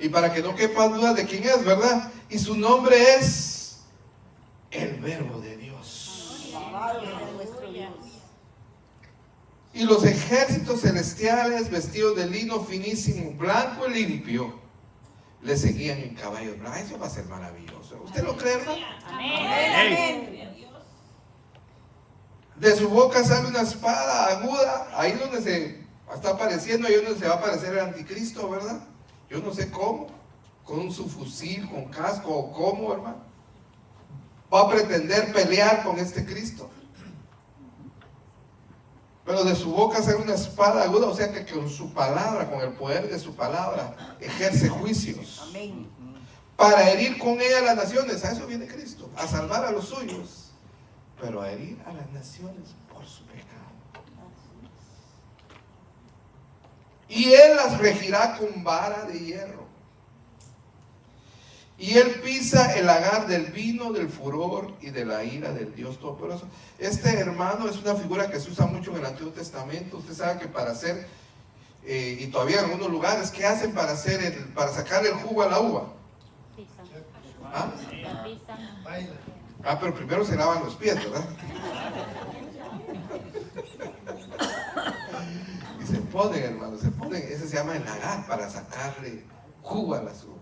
Speaker 1: Y para que no quepa duda de quién es, ¿verdad? Y su nombre es el Verbo de Dios.
Speaker 3: Alabado sea nuestro Dios.
Speaker 1: Y los ejércitos celestiales, vestidos de lino finísimo, blanco y limpio, le seguían en caballos blancos. Eso va a ser maravilloso. ¿Usted lo cree, hermano?
Speaker 2: Amén.
Speaker 3: Amén.
Speaker 1: De su boca sale una espada aguda, ahí donde se está apareciendo, ahí donde se va a aparecer el anticristo, ¿verdad? Yo no sé cómo, con su fusil, con casco o cómo, hermano. Va a pretender pelear con este Cristo. Pero de su boca sale una espada aguda, o sea que con su palabra, con el poder de su palabra, ejerce juicios.
Speaker 3: Amén.
Speaker 1: Para herir con ella a las naciones. A eso viene Cristo, a salvar a los suyos, pero a herir a las naciones por su pecado. Y él las regirá con vara de hierro. Y él pisa el lagar del vino, del furor y de la ira del Dios Todopoderoso. Este, hermano, es una figura que se usa mucho en el Antiguo Testamento. Usted sabe que para hacer, y todavía en algunos lugares, ¿qué hacen para sacar el jugo a la uva?
Speaker 2: Pisan.
Speaker 1: ¿Ah?
Speaker 2: La pisan.
Speaker 1: Pero primero se lavan los pies, ¿verdad? Y se ponen, hermano, ese se llama el lagar, para sacarle jugo a las uvas.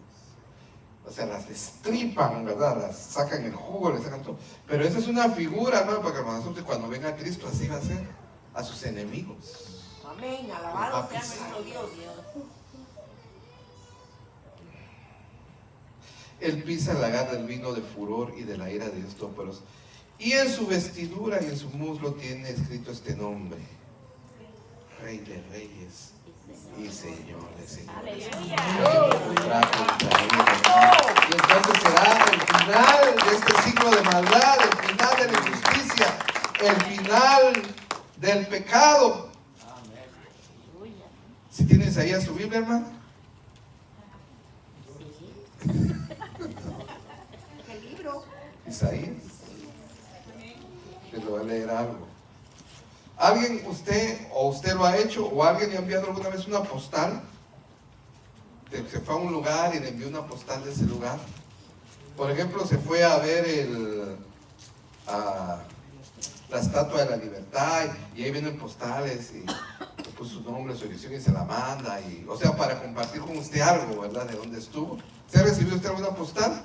Speaker 1: O sea, las destripan, ¿verdad? Las sacan el jugo, le sacan todo. Pero esa es una figura, hermano, para que nosotros cuando venga Cristo así va a ser a sus enemigos.
Speaker 3: Amén. Alabado sea nuestro Dios.
Speaker 1: Él pisa el lagar del vino de furor y de la ira de Dios Todopoderoso. Y en su vestidura y en su muslo tiene escrito este nombre: Rey de Reyes y Señor de Señores.
Speaker 2: Aleluya.
Speaker 1: Y entonces será el final de este ciclo de maldad, el final de la injusticia, el final del pecado.
Speaker 2: Aleluya.
Speaker 1: Si tienes ahí a su Biblia, hermano.
Speaker 3: ¿Qué libro?
Speaker 1: Isaías. Les voy a leer algo. ¿Alguien, usted lo ha hecho, o alguien le ha enviado alguna vez una postal? Se fue a un lugar y le envió una postal de ese lugar. Por ejemplo, se fue a ver la Estatua de la Libertad, y ahí vienen postales y le puso su nombre, su dirección y se la manda, o sea, para compartir con usted algo, ¿verdad? De dónde estuvo. ¿Se ha recibido usted alguna postal?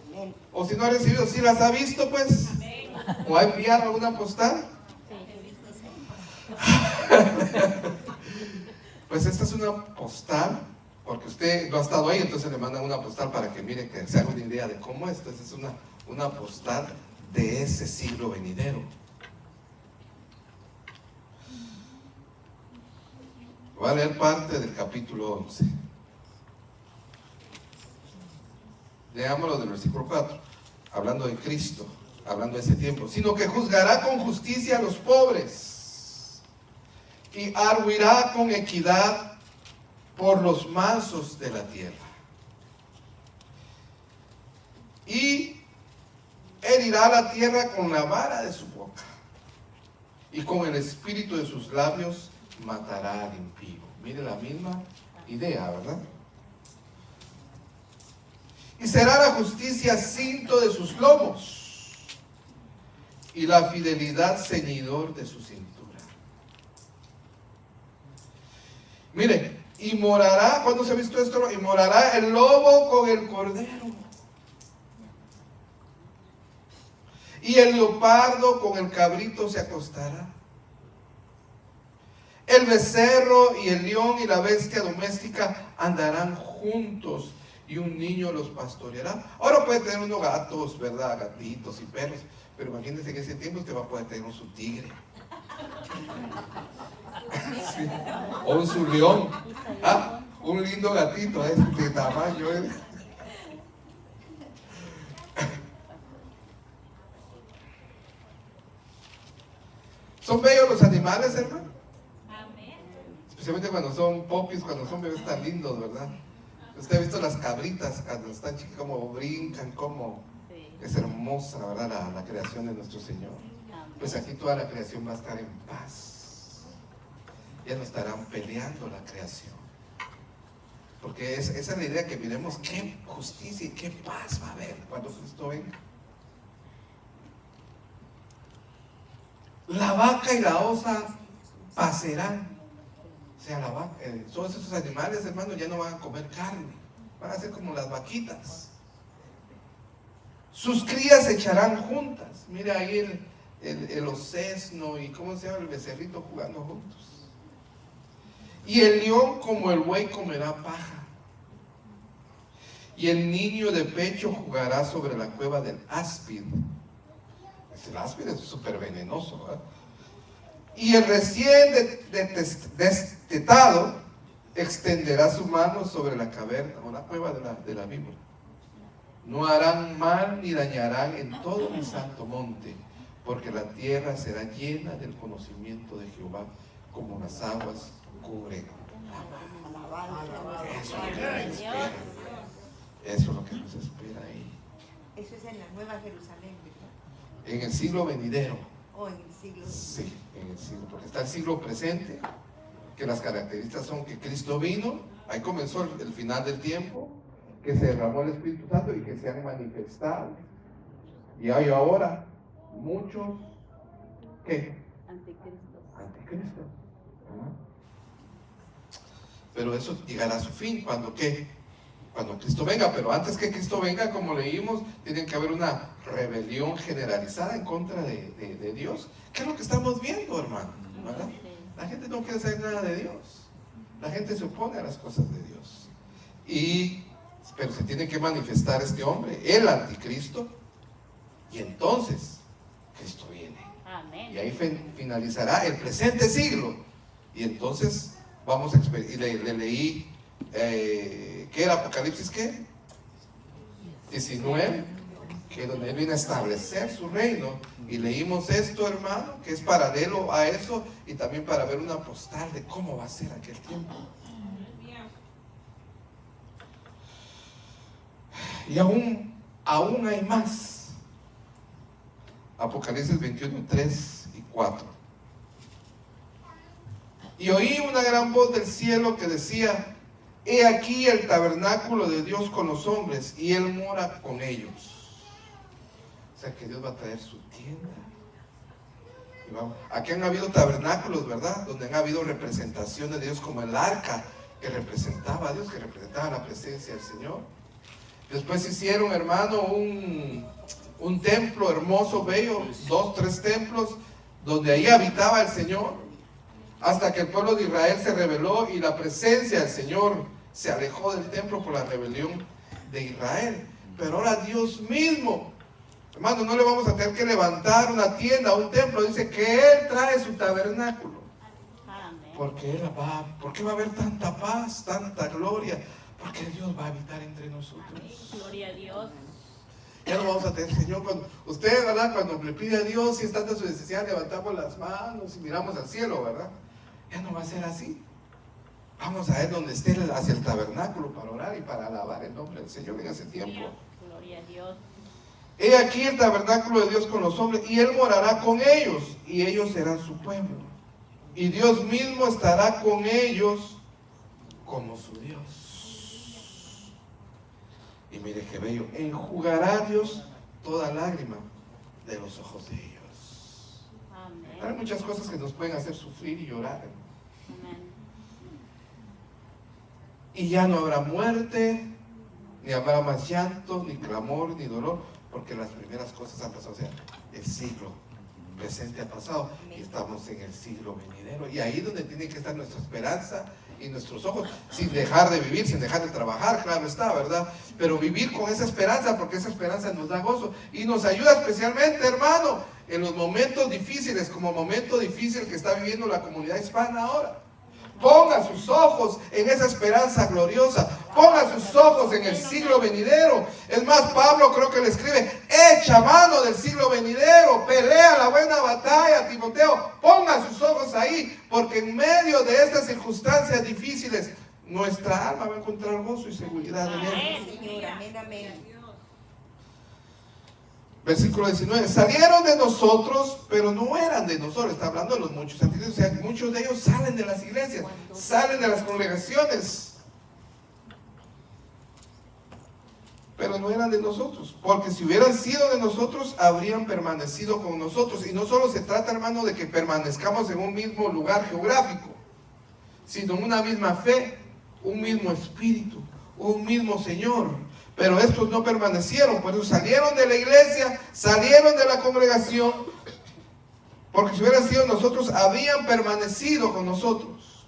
Speaker 3: Amén.
Speaker 1: O si no ha recibido, ¿sí las ha visto, pues? ¿O ha enviado alguna postal? Pues esta es una postal, porque usted no ha estado ahí, entonces le mandan una postal para que mire, que se haga una idea de cómo es. Entonces es una postal de ese siglo venidero. Voy a leer parte del capítulo 11. Leámoslo del versículo 4, hablando de Cristo, hablando de ese tiempo. Sino que juzgará con justicia a los pobres y arguirá con equidad por los mansos de la tierra. Y herirá la tierra con la vara de su boca, y con el espíritu de sus labios matará al impío. Mire la misma idea, ¿verdad? Y será la justicia cinto de sus lomos, y la fidelidad ceñidor de su cintura. Mire, y morará, ¿cuándo se ha visto esto? Y morará el lobo con el cordero, y el leopardo con el cabrito se acostará. El becerro y el león y la bestia doméstica andarán juntos, y un niño los pastoreará. Ahora puede tener unos gatos, ¿verdad? Gatitos y perros, pero imagínense que en ese tiempo usted va a poder tener su tigre. Sí. O un su león. ¿Ah? Un lindo gatito de este tamaño. ¿Son bellos los animales, hermano? Especialmente cuando son popis, cuando son bebés tan lindos, ¿verdad? Usted ha visto las cabritas cuando están chicas, como brincan, como es hermosa, ¿verdad? La creación de nuestro Señor. Pues aquí toda la creación va a estar en paz. Ya no estarán peleando la creación. Porque esa es la idea, que miremos qué justicia y qué paz va a haber cuando Cristo venga. La vaca y la osa pasarán. O sea, la vaca, todos esos animales, hermano, ya no van a comer carne. Van a ser como las vaquitas. Sus crías se echarán juntas. Mira ahí el osesno y cómo se llama el becerrito jugando juntos. Y el león como el buey comerá paja. Y el niño de pecho jugará sobre la cueva del áspid. El áspid es súper venenoso, ¿verdad? Y el recién destetado extenderá su mano sobre la caverna o la cueva de la víbora. No harán mal ni dañarán en todo mi santo monte, porque la tierra será llena del conocimiento de Jehová, como las aguas cubren la mar. Eso es lo que nos espera ahí.
Speaker 3: Eso es en la Nueva Jerusalén, ¿verdad?
Speaker 1: En el siglo venidero.
Speaker 3: O en el siglo.
Speaker 1: Sí, en el siglo, porque está el siglo presente, que las características son que Cristo vino, ahí comenzó el final del tiempo, que se derramó el Espíritu Santo y que se han manifestado. Y hay ahora muchos, ¿qué? Anticristo. Pero eso llegará a su fin, ¿cuándo qué? Cuando Cristo venga. Pero antes que Cristo venga, como leímos, tiene que haber una rebelión generalizada en contra de Dios. ¿Qué es lo que estamos viendo, hermano? ¿Verdad? La gente no quiere saber nada de Dios. La gente se opone a las cosas de Dios. Pero se tiene que manifestar este hombre, el anticristo, y entonces Cristo viene.
Speaker 2: Amén.
Speaker 1: Y ahí finalizará el presente siglo. Y entonces vamos a experimentar. Le leí, ¿qué era Apocalipsis? ¿Qué? 19, que donde Él viene a establecer su reino. Y leímos esto, hermano, que es paralelo a eso, y también para ver una postal de cómo va a ser aquel tiempo. Y aún hay más. Apocalipsis 21, 3 y 4. Y oí una gran voz del cielo que decía: he aquí el tabernáculo de Dios con los hombres, y Él mora con ellos. O sea que Dios va a traer su tienda. Y vamos, aquí han habido tabernáculos, ¿verdad? Donde han habido representaciones de Dios, como el arca que representaba a Dios, que representaba la presencia del Señor. Después hicieron, hermano, un templo hermoso, bello, 2, 3 templos, donde ahí habitaba el Señor, hasta que el pueblo de Israel se rebeló y la presencia del Señor se alejó del templo por la rebelión de Israel. Pero ahora Dios mismo, hermano, no le vamos a tener que levantar una tienda, un templo. Dice que Él trae su tabernáculo.
Speaker 2: Amén.
Speaker 1: Porque ¿por qué va a haber tanta paz, tanta gloria? Porque Dios va a habitar entre nosotros.
Speaker 2: Gloria a Dios.
Speaker 1: Ya no vamos a tener, Señor, cuando usted, ¿verdad? Cuando le pide a Dios, si es tanta su necesidad, levantamos las manos y miramos al cielo, ¿verdad? Ya no va a ser así. Vamos a ver donde esté hacia el tabernáculo para orar y para alabar el nombre del Señor en ese tiempo.
Speaker 2: Gloria a Dios.
Speaker 1: He aquí el tabernáculo de Dios con los hombres, y Él morará con ellos, y ellos serán su pueblo. Y Dios mismo estará con ellos como su Dios. Y mire qué bello, enjugará Dios toda lágrima de los ojos de ellos.
Speaker 2: Amén.
Speaker 1: Hay muchas cosas que nos pueden hacer sufrir y llorar.
Speaker 2: Amén.
Speaker 1: Y ya no habrá muerte, ni habrá más llanto, ni clamor, ni dolor, porque las primeras cosas han pasado. O sea, el siglo presente ha pasado y estamos en el siglo venidero. Y ahí es donde tiene que estar nuestra esperanza y nuestros ojos, sin dejar de vivir, sin dejar de trabajar, claro está, ¿verdad? Pero vivir con esa esperanza, porque esa esperanza nos da gozo y nos ayuda especialmente, hermano, en los momentos difíciles, como momento difícil que está viviendo la comunidad hispana ahora. Ponga sus ojos en esa esperanza gloriosa. Ponga sus ojos en el siglo venidero. Es más, Pablo creo que le escribe: echa mano del siglo venidero, pelea la buena batalla, Timoteo. Ponga sus ojos ahí, porque en medio de estas circunstancias difíciles, nuestra alma va a encontrar gozo y seguridad en él.
Speaker 3: Señor, amén, amén.
Speaker 1: Versículo 19, salieron de nosotros, pero no eran de nosotros. Está hablando de los muchos. O sea, muchos de ellos salen de las iglesias, salen de las congregaciones, pero no eran de nosotros, porque si hubieran sido de nosotros, habrían permanecido con nosotros. Y no solo se trata, hermano, de que permanezcamos en un mismo lugar geográfico, sino en una misma fe, un mismo espíritu, un mismo Señor. Pero estos no permanecieron, por eso salieron de la iglesia, salieron de la congregación, porque si hubieran sido nosotros, habían permanecido con nosotros.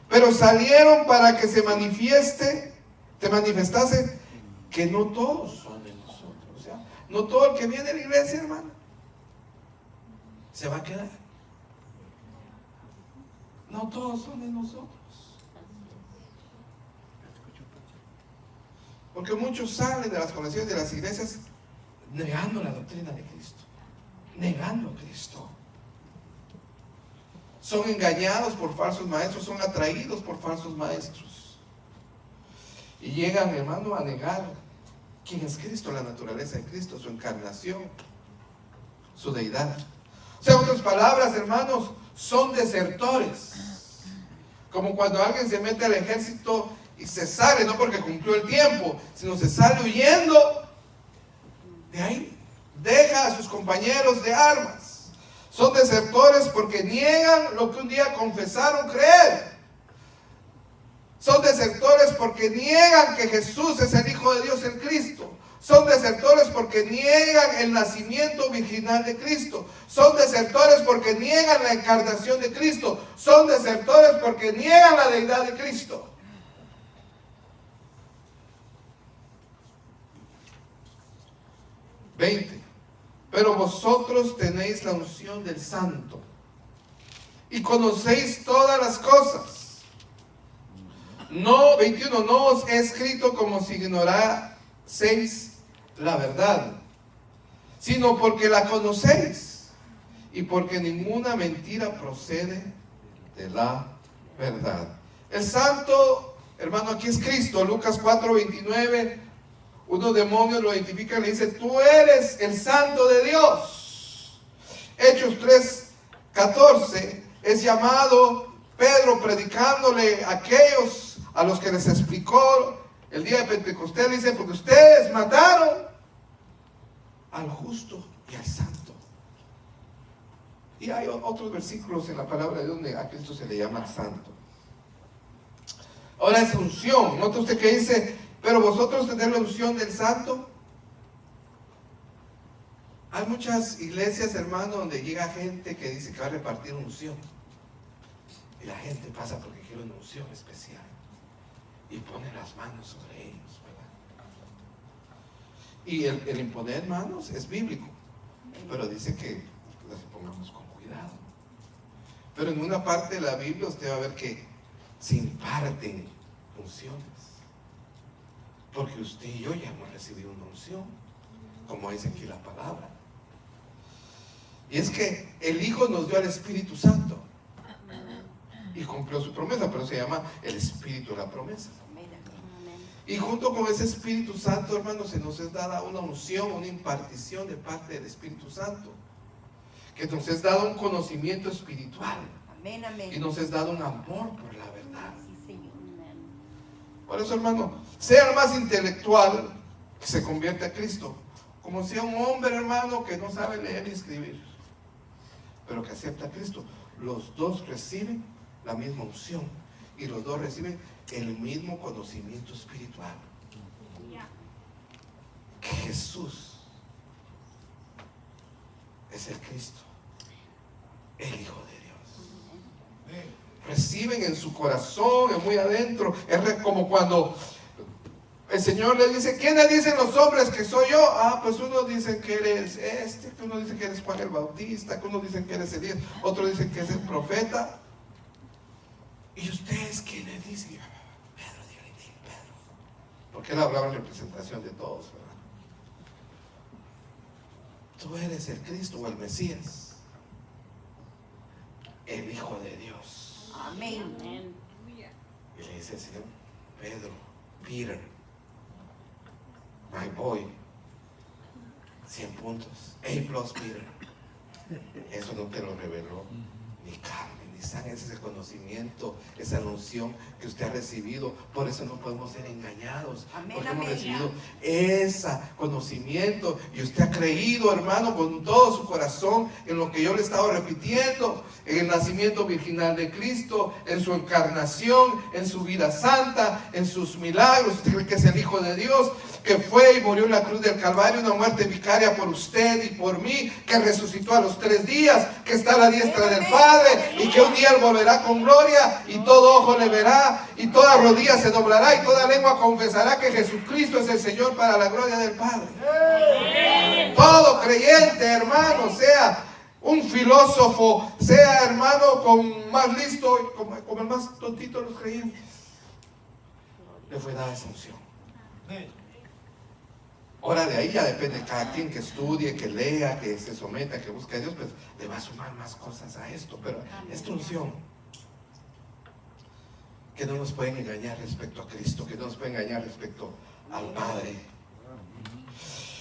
Speaker 1: Pero salieron para que se manifestase que no todos son de nosotros. O sea, no todo el que viene a la iglesia, hermano, se va a quedar. No todos son de nosotros. Porque muchos salen de las congregaciones, de las iglesias, negando la doctrina de Cristo, negando a Cristo. Son engañados por falsos maestros, son atraídos por falsos maestros. Y llegan, hermano, a negar quién es Cristo, la naturaleza de Cristo, su encarnación, su deidad. O sea, en otras palabras, hermanos, son desertores. Como cuando alguien se mete al ejército y se sale, no porque cumplió el tiempo, sino se sale huyendo de ahí, deja a sus compañeros de armas. Son desertores porque niegan lo que un día confesaron creer. Son desertores porque niegan que Jesús es el Hijo de Dios, el Cristo. Son desertores porque niegan el nacimiento virginal de Cristo. Son desertores porque niegan la encarnación de Cristo. Son desertores porque niegan la deidad de Cristo. 20. Pero vosotros tenéis la unción del Santo y conocéis todas las cosas. No, 21, no os he escrito como si ignoraseis la verdad, sino porque la conocéis y porque ninguna mentira procede de la verdad. El Santo, hermano, aquí es Cristo. Lucas 4:29. Unos demonios lo identifican y le dicen: tú eres el Santo de Dios. Hechos 3:14 es llamado Pedro predicándole a aquellos a los que les explicó el día de Pentecostés. Le dice: porque ustedes mataron al justo y al santo. Y hay otros versículos en la palabra de Dios donde a Cristo se le llama santo. Ahora es unción. Nota usted que dice: pero vosotros tenéis la unción del Santo. Hay muchas iglesias, hermano, donde llega gente que dice que va a repartir unción. Y la gente pasa porque quiere una unción especial. Y pone las manos sobre ellos, ¿verdad? Y el imponer manos es bíblico. Pero dice que las pongamos con cuidado. Pero en una parte de la Biblia usted va a ver que se imparten unciones. Porque usted y yo ya hemos recibido una unción, como dice aquí la palabra. Y es que el Hijo nos dio al Espíritu Santo y cumplió su promesa, pero se llama el Espíritu de la promesa. Y junto con ese Espíritu Santo, hermano, se nos es dada una unción, una impartición de parte del Espíritu Santo, que nos es dado un conocimiento espiritual.
Speaker 3: Amén, amén.
Speaker 1: Y nos es dado un amor por la verdad.
Speaker 3: Sí, Señor.
Speaker 1: Por eso, hermano, sea el más intelectual que se convierte a Cristo, como sea un hombre, hermano, que no sabe leer ni escribir, pero que acepta a Cristo. Los dos reciben la misma unción y los dos reciben el mismo conocimiento espiritual. Que Jesús es el Cristo, el Hijo de Dios. Reciben en su corazón, en muy adentro. Es como cuando el Señor le dice: ¿quiénes dicen los hombres que soy yo? Ah, pues unos dicen que eres que uno dice que eres Juan el Bautista, que uno dicen que eres Elías, otros dicen que es el profeta. Y usted porque él hablaba en representación de todos, ¿verdad? Tú eres el Cristo o el Mesías, el Hijo de Dios.
Speaker 3: Amén.
Speaker 2: Amén.
Speaker 1: Y le dice el Señor, Pedro, Peter, my boy, 100 puntos, A+ Peter. Eso no te lo reveló ni carne ni sangre, ese es el conocimiento, esa unción que usted ha recibido. Por eso no podemos ser engañados,
Speaker 3: Amén,
Speaker 1: porque hemos
Speaker 3: amén.
Speaker 1: recibido ese conocimiento y usted ha creído, hermano, con todo su corazón en lo que yo le he estado repitiendo, en el nacimiento virginal de Cristo, en su encarnación, en su vida santa, en sus milagros. Usted cree que es el Hijo de Dios, que fue y murió en la cruz del Calvario, una muerte vicaria por usted y por mí, que resucitó a los 3 días, que está a la diestra del Padre y que un día Él volverá con gloria y todo ojo le verá y toda rodilla se doblará y toda lengua confesará que Jesucristo es el Señor para la gloria del Padre. Todo creyente, hermano, sea un filósofo, sea hermano con más listo, como el más tontito de los creyentes, le fue dada esa unción. Ahora de ahí ya depende de cada quien que estudie, que lea, que se someta, que busque a Dios, pues le va a sumar más cosas a esto. Pero esta unción, que no nos pueden engañar respecto a Cristo, que no nos pueden engañar respecto al Padre.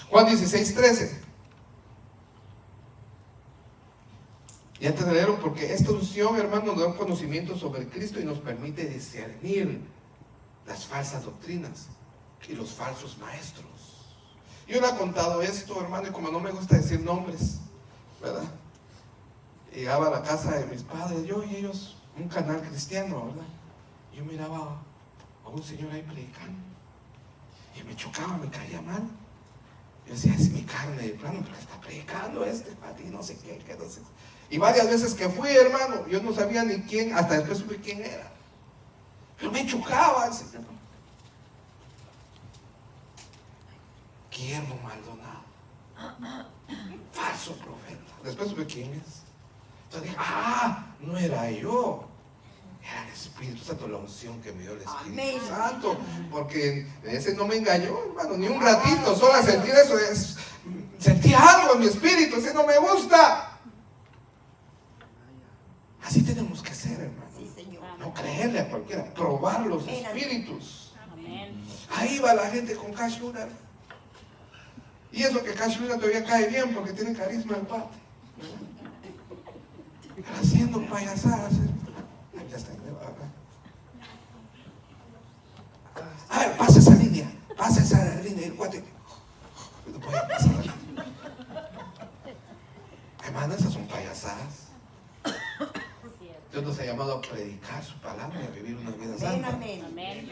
Speaker 1: Juan 16:13. Ya te leyeron, porque esta unción, hermano, nos da un conocimiento sobre Cristo y nos permite discernir las falsas doctrinas y los falsos maestros. Yo le he contado esto, hermano, y como no me gusta decir nombres, ¿verdad? Llegaba a la casa de mis padres, yo y ellos, un canal cristiano, ¿verdad? Yo miraba a un señor ahí predicando y me chocaba, me caía mal. Yo decía, es mi carne de plano, porque está predicando para ti, no sé qué, no sé. Y varias veces que fui, hermano, yo no sabía ni quién, hasta después supe quién era. Pero me chocaba el señor. Guillermo Maldonado, falso profeta. Después supe quién es. Entonces dije, no era yo, era el Espíritu Santo, la unción que me dio el Espíritu
Speaker 3: Amén.
Speaker 1: Santo, porque ese no me engañó, hermano, ni un ratito, solo a sentir eso, sentí algo en mi espíritu, ese no me gusta. Así tenemos que ser, hermano.
Speaker 3: Sí, Señor.
Speaker 1: No creerle a cualquiera, probar los
Speaker 3: Amén.
Speaker 1: espíritus.
Speaker 2: Amén.
Speaker 1: Ahí va la gente con Cash Luna. Y eso que Cash Luna todavía cae bien porque tiene carisma el cuate. Haciendo payasadas. Ya está, a ver, pasa esa línea. Pasa esa línea. El cuate. No puede pasar. Hermano, esas son payasadas. Dios nos ha llamado a predicar su palabra y a vivir una vida
Speaker 3: Amén,
Speaker 1: santa.
Speaker 3: amén.
Speaker 2: Amén.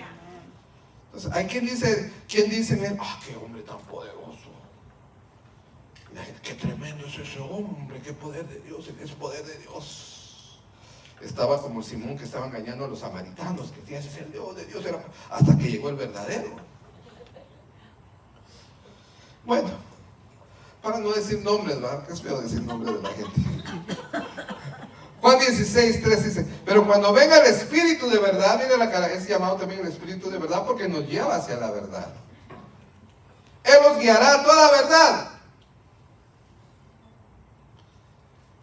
Speaker 1: Entonces, hay quien dice qué hombre tan poderoso. La gente, qué tremendo es ese hombre, qué poder de Dios, es poder de Dios. Estaba como Simón que estaba engañando a los samaritanos, que ese es el Dios de Dios, hasta que llegó el verdadero. Bueno, para no decir nombres, ¿verdad? Es feo decir nombres de la gente. Juan 16:3 dice, pero cuando venga el Espíritu de verdad, mire la cara, es llamado también el Espíritu de verdad porque nos lleva hacia la verdad. Él os guiará a toda verdad.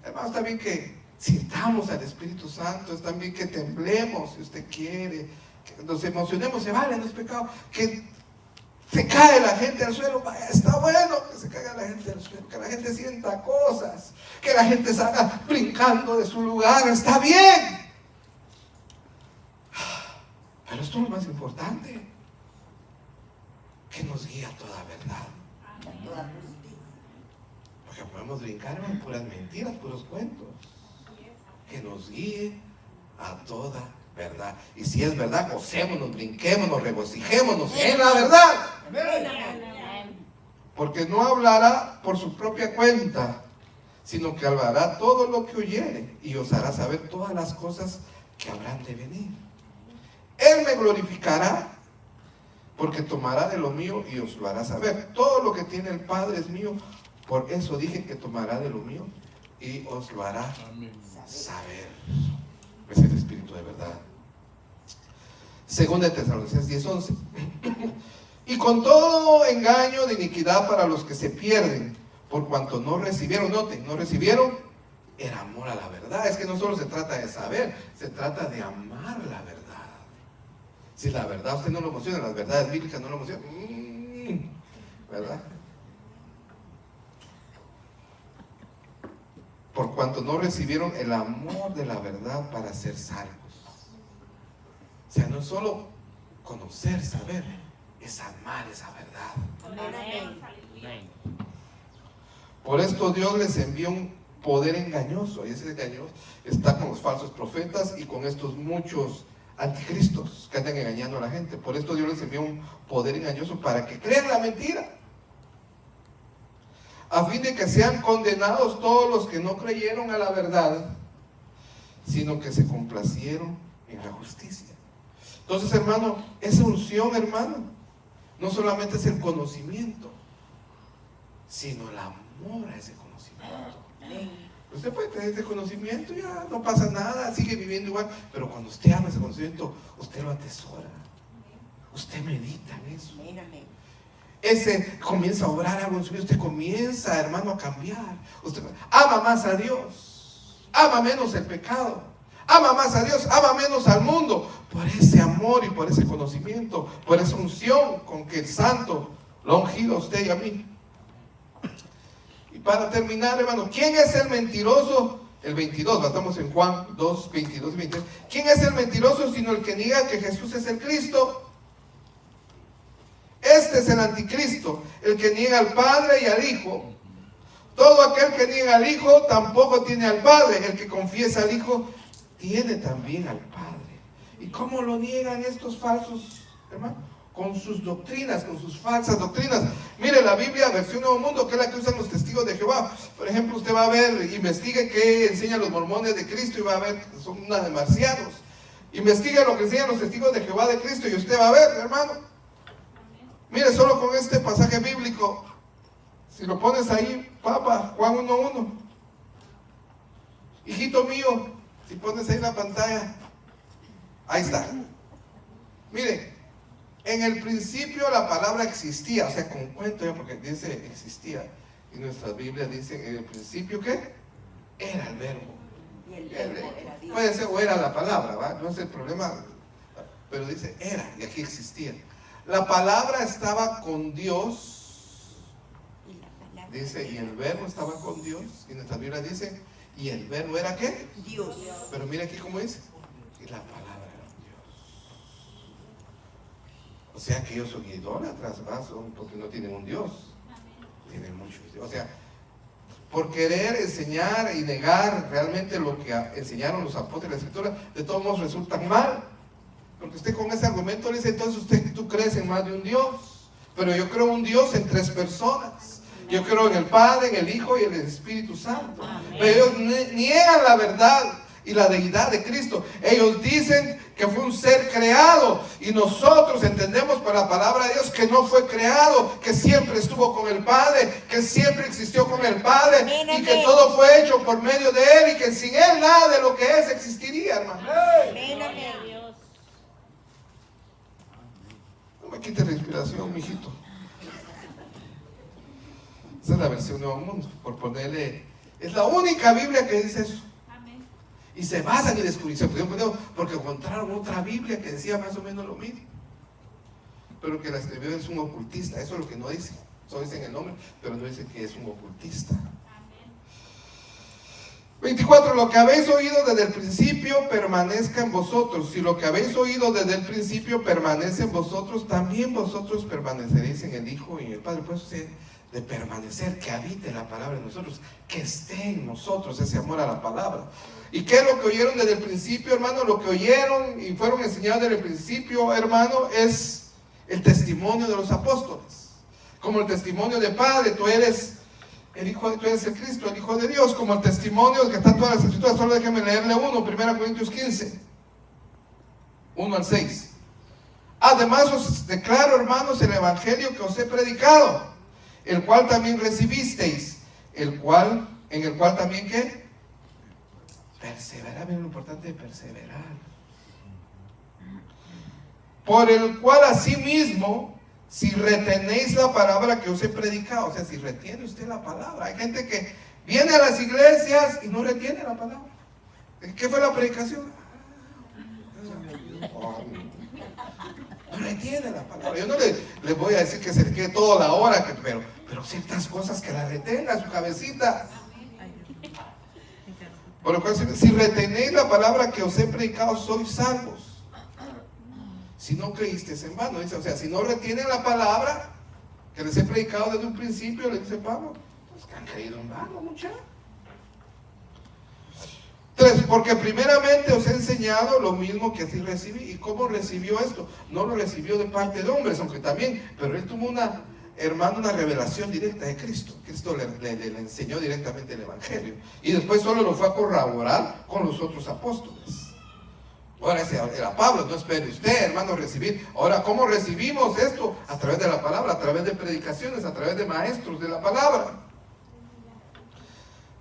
Speaker 1: Hermanos, está bien que sintamos al Espíritu Santo, es también que temblemos si usted quiere, que nos emocionemos, se vale, no es pecado, que se cae la gente al suelo, vaya, está bueno que se caiga la gente al suelo, que la gente sienta cosas, que la gente salga brincando de su lugar, está bien. Pero esto es lo más importante, que nos guía a toda verdad.
Speaker 3: Toda justicia.
Speaker 1: Porque podemos brincar en puras mentiras, puros cuentos. Que nos guíe a toda verdad. Y si es verdad, gocémonos, brinquémonos, regocijémonos en la verdad.
Speaker 3: Amén, amén.
Speaker 2: Amén.
Speaker 1: Porque no hablará por su propia cuenta, sino que hablará todo lo que oyere y os hará saber todas las cosas que habrán de venir. Él me glorificará, porque tomará de lo mío y os lo hará saber. Todo lo que tiene el Padre es mío, por eso dije que tomará de lo mío y os lo hará saber. Es el Espíritu de verdad. Segunda de Tesalonicenses 10:11. Y con todo engaño de iniquidad para los que se pierden, por cuanto no recibieron, noten, no recibieron el amor a la verdad. Es que no solo se trata de saber, se trata de amar la verdad. Si la verdad usted no lo emociona, las verdades bíblicas no lo emocionan, ¿verdad? Por cuanto no recibieron el amor de la verdad para ser salvos. O sea, no es solo conocer, saber, es amar esa verdad.
Speaker 2: Amén.
Speaker 1: Por esto Dios les envió un poder engañoso, y ese engañoso está con los falsos profetas y con estos muchos anticristos que andan engañando a la gente. Por esto Dios les envió un poder engañoso para que crean la mentira, a fin de que sean condenados todos los que no creyeron a la verdad, sino que se complacieron en la justicia. Entonces, hermano, esa unción, hermano, no solamente es el conocimiento, sino el amor a ese conocimiento. Usted puede tener ese conocimiento, ya no pasa nada, sigue viviendo igual, pero cuando usted ama ese conocimiento, usted lo atesora, usted medita en eso. Ese comienza a obrar algo en su vida, usted comienza, hermano, a cambiar. Usted ama más a Dios, ama menos el pecado, ama más a Dios, ama menos al mundo, por ese amor y por ese conocimiento, por esa unción con que el Santo lo ha ungido a usted y a mí. Y para terminar, hermano, ¿quién es el mentiroso? El 22, estamos en Juan 2, 22 y 23. ¿Quién es el mentiroso sino el que niega que Jesús es el Cristo? Este es el anticristo, el que niega al Padre y al Hijo. Todo aquel que niega al Hijo tampoco tiene al Padre. El que confiesa al Hijo tiene también al Padre. ¿Y cómo lo niegan estos falsos, hermano? Con sus doctrinas, con sus falsas doctrinas. Mire la Biblia, versión Nuevo Mundo, que es la que usan los testigos de Jehová. Por ejemplo, usted va a ver, investigue qué enseñan los mormones de Cristo y va a ver que son una de marcianos. Investigue lo que enseñan los testigos de Jehová de Cristo y usted va a ver, hermano. Mire, solo con este pasaje bíblico, si lo pones ahí, papá, Juan 1:1. Hijito mío, si pones ahí la pantalla, ahí está. Mire, en el principio la palabra existía, o sea, con cuento ya, porque dice existía, y nuestras Biblias dicen en el principio, ¿qué? Era el verbo.
Speaker 3: Y el verbo era Dios.
Speaker 1: Puede ser o era la palabra, ¿va? No es el problema, pero dice era, y aquí existía. La palabra estaba con Dios, dice, y el verbo estaba con Dios, y nuestra Biblia dice, y el verbo era ¿qué?
Speaker 3: Dios.
Speaker 1: Pero mira aquí cómo dice, y la palabra era Dios. O sea que ellos son idólatras, ¿va? Son porque no tienen un Dios, tienen muchos dioses. O sea, por querer enseñar y negar realmente lo que enseñaron los apóstoles de la Escritura, de todos modos resultan mal. Porque usted con ese argumento le dice, entonces tú crees en más de un Dios. Pero yo creo en un Dios en 3 personas. Yo creo en el Padre, en el Hijo y en el Espíritu Santo. Pero ellos niegan la verdad y la deidad de Cristo. Ellos dicen que fue un ser creado. Y nosotros entendemos por la palabra de Dios que no fue creado, que siempre estuvo con el Padre, que siempre existió con el Padre, y que todo fue hecho por medio de Él, y que sin Él nada de lo que es existiría, hermano. No me quite la inspiración, mijito. Esa es la versión Nuevo Mundo, por ponerle, es la única Biblia que dice eso.
Speaker 2: Amén.
Speaker 1: Y se basan en descubrimiento, porque encontraron otra Biblia que decía más o menos lo mismo, pero que la escribió es un ocultista. Eso es lo que no dice, solo dicen el nombre, pero no dicen que es un ocultista. 24, lo que habéis oído desde el principio permanezca en vosotros. Si lo que habéis oído desde el principio permanece en vosotros, también vosotros permaneceréis en el Hijo y en el Padre. Por eso de permanecer, que habite la palabra en nosotros, que esté en nosotros ese amor a la palabra. ¿Y qué es lo que oyeron desde el principio, hermano? Lo que oyeron y fueron enseñados desde el principio, hermano, es el testimonio de los apóstoles. Como el testimonio de Padre, tú eres el Hijo, tú eres el Cristo, el Hijo de Dios, como el testimonio que está en todas las Escrituras. Solo déjenme leerle 1 Corintios 15, 1 al 6. Además os declaro, hermanos, el evangelio que os he predicado, el cual también recibisteis, en el cual también ¿qué? Perseverar. Miren lo importante de perseverar. Por el cual asimismo, si retenéis la palabra que os he predicado. O sea, si retiene usted la palabra. Hay gente que viene a las iglesias y no retiene la palabra. ¿Qué fue la predicación? No retiene la palabra. Yo no le voy a decir que se quede toda la hora, pero ciertas cosas que la retenga su cabecita. Por lo cual, si retenéis la palabra que os he predicado, sois salvos. Si no creísteis en vano, dice, o sea, si no retienen la palabra que les he predicado desde un principio, le dice Pablo, pues que han creído en vano, muchachos. 3, porque primeramente os he enseñado lo mismo que así recibí. ¿Y cómo recibió esto? No lo recibió de parte de hombres, aunque también, pero él tuvo una revelación directa de Cristo. Cristo le enseñó directamente el Evangelio. Y después solo lo fue a corroborar con los otros apóstoles. Ahora ese era Pablo, no espere usted, hermano, recibir. Ahora, ¿cómo recibimos esto? A través de la palabra, a través de predicaciones, a través de maestros de la palabra.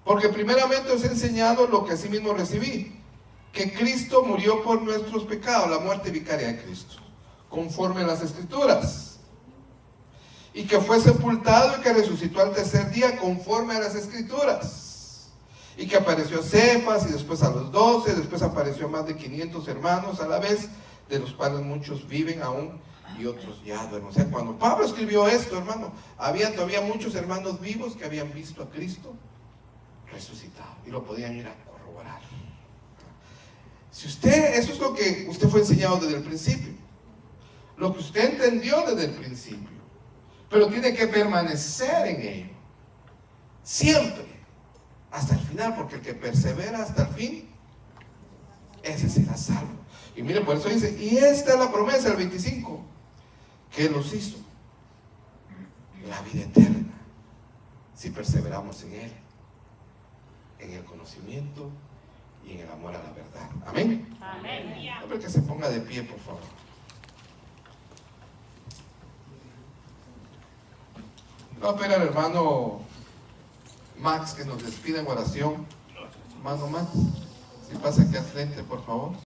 Speaker 1: Porque primeramente os he enseñado lo que asimismo recibí, que Cristo murió por nuestros pecados, la muerte vicaria de Cristo, conforme a las Escrituras, y que fue sepultado y que resucitó al tercer día, conforme a las Escrituras, y que apareció a Cefas y después a los 12, después apareció a más de 500 hermanos a la vez, de los cuales muchos viven aún y otros ya duermen. O sea, cuando Pablo escribió esto, hermano, había todavía muchos hermanos vivos que habían visto a Cristo resucitado y lo podían ir a corroborar. Si usted, eso es lo que usted fue enseñado desde el principio, lo que usted entendió desde el principio, pero tiene que permanecer en ello siempre hasta el final, porque el que persevera hasta el fin, ese será salvo. Y mire, por eso dice, y esta es la promesa, el 25, que Él nos hizo, la vida eterna, si perseveramos en Él, en el conocimiento y en el amor a la verdad. Amén.
Speaker 2: Amén.
Speaker 1: A ver, que se ponga de pie, por favor. Voy a pedir al hermano Max que nos despida en oración. Hermano Max, si pasa aquí al frente, por favor.